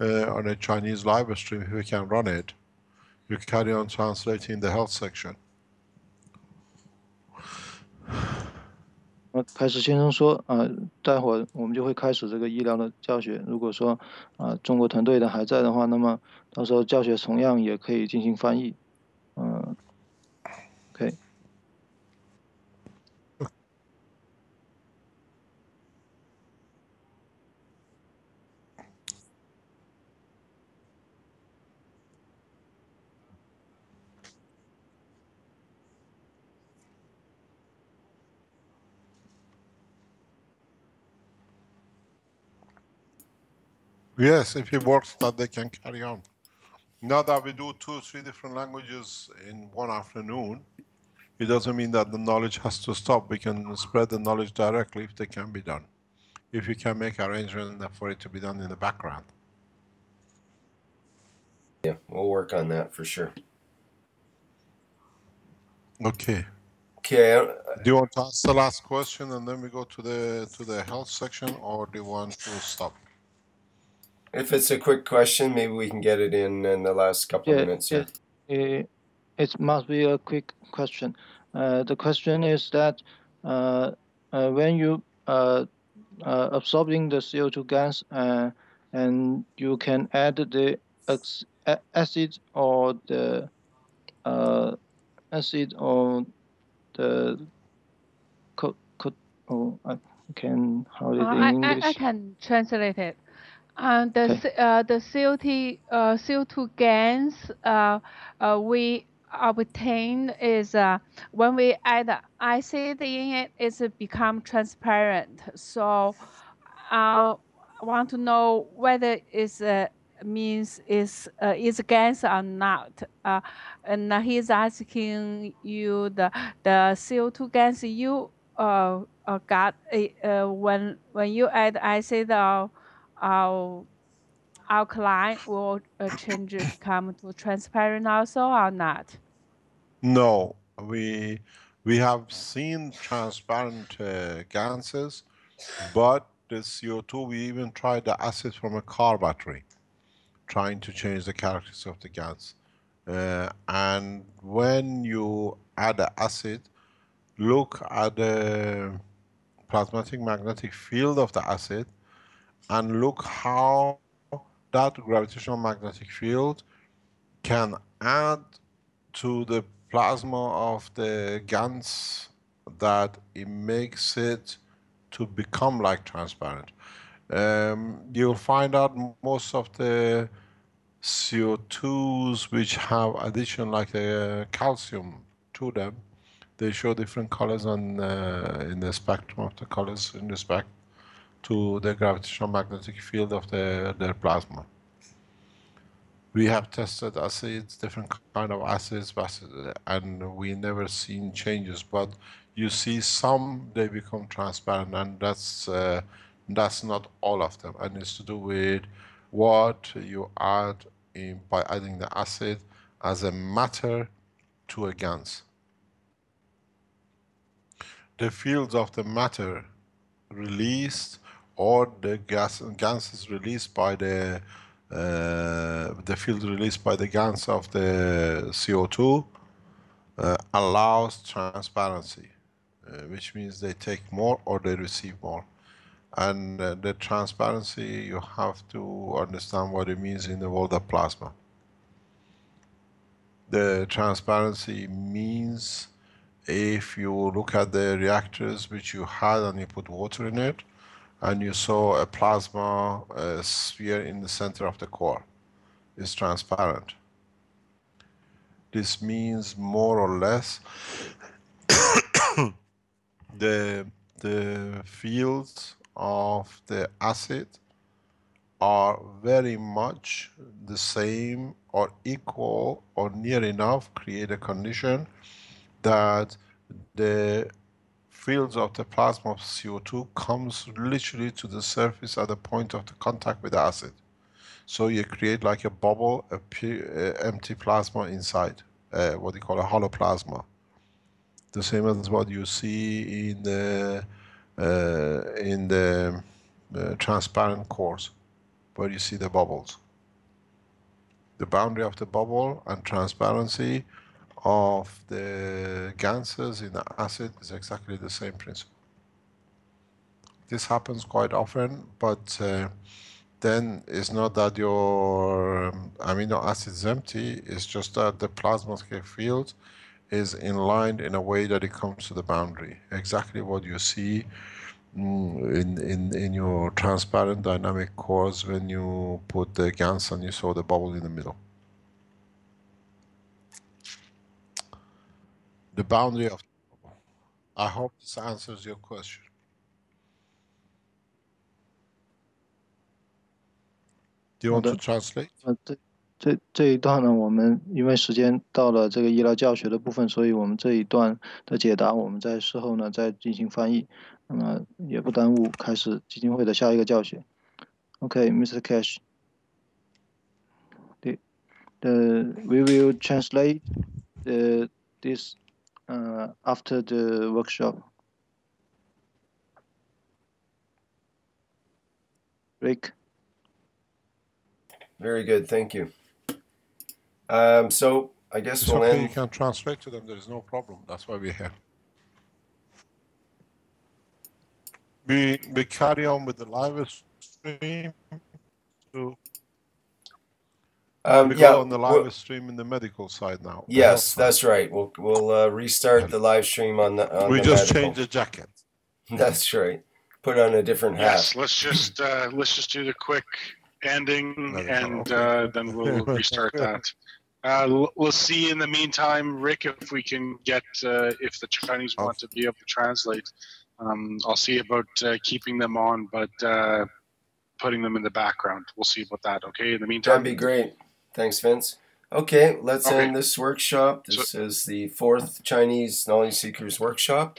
on a Chinese live stream, if you can run it, you carry on translating the health section. 开始先生说待会儿我们就会开始这个医疗的教学。如果说中国团队的还在的话，那么到时候教学同样也可以进行翻译。OK。Yes, if it works, that they can carry on. Now that we do 2 or 3 different languages in one afternoon, it doesn't mean that the knowledge has to stop. We can spread the knowledge directly if they can be done. If you can make arrangements for it to be done in the background. Yeah, we'll work on that for sure. Okay. Okay. Do you want to ask the last question and then we go to the health section, or do you want to stop? If it's a quick question, maybe we can get it in the last couple of minutes here. It must be a quick question. The question is that when you absorbing the CO2 gas and you can add the acid or the I can how is it in English? I can translate it. The CO2 gas we obtain is when we add acid in it, it's become transparent. So I want to know whether it's means is gas or not. And he's asking you the CO2 gas you got when you add acid or alkaline will change become to transparent also or not? No, we have seen transparent gases, but the CO2, we even tried the acid from a car battery, trying to change the characteristics of the gas. And when you add the acid, look at the plasmatic magnetic field of the acid and look how that gravitational magnetic field can add to the plasma of the gans, that it makes it to become like transparent. You'll find out most of the CO2s which have addition like calcium to them, they show different colors on in the spectrum of the colors in respect to the gravitational magnetic field of their plasma. We have tested acids, different kind of acids, and we never seen changes. But you see some, they become transparent, and that's not all of them. And it's to do with what you add in by adding the acid as a matter to a gans. The fields of the matter released, or the gases released by the field released by the gans of the CO2 allows transparency, which means they take more or they receive more. And the transparency, you have to understand what it means in the world of plasma. The transparency means if you look at the reactors which you had and you put water in it, and you saw a plasma sphere in the center of the core, it's transparent. This means more or less the fields of the acid are very much the same or equal or near enough, create a condition that the fields of the plasma of CO2 comes literally to the surface at the point of the contact with the acid. So you create like a bubble, empty plasma inside, what you call a hollow plasma. The same as what you see in the transparent cores, where you see the bubbles. The boundary of the bubble and transparency of the gases in the acid is exactly the same principle. This happens quite often, but then it's not that your amino acid is empty, it's just that the plasmatic field is inlined in a way that it comes to the boundary. Exactly what you see in your transparent dynamic cores when you put the gans and you saw the bubble in the middle. The boundary of the bubble. I hope this answers your question. Do you want to translate? 这一段呢，我们因为时间到了这个医疗教学的部分，所以我们这一段的解答，我们在事后呢再进行翻译，那么也不耽误开始基金会的下一个教学。Okay, Mr. Keshe. We will translate this after the workshop. Rick. Very good, thank you. So I guess it's we'll okay, end. you can translate to them, there is no problem. That's why we're here. We carry on with the live stream. We go on the live stream in the medical side now. Yes, that's right. We'll restart the live stream on the. We just changed the jacket. That's right. Put on a different hat. Yes, let's just do the quick ending, and then we'll restart that. We'll see in the meantime, Rick, if we can get if the Chinese want to be able to translate. I'll see about keeping them on, but putting them in the background. We'll see about that. Okay. In the meantime, that'd be great. Thanks, Vince. Okay, let's end this workshop. This is the 4th Chinese Knowledge Seekers workshop,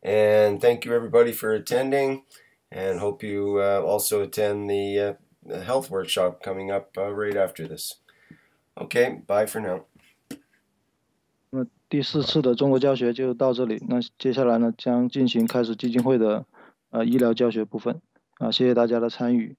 and thank you everybody for attending. And hope you also attend the health workshop coming up right after this. Okay, bye for now. 那么第4次的中国教学就到这里。那接下来呢，将进行开始基金会的医疗教学部分。谢谢大家的参与。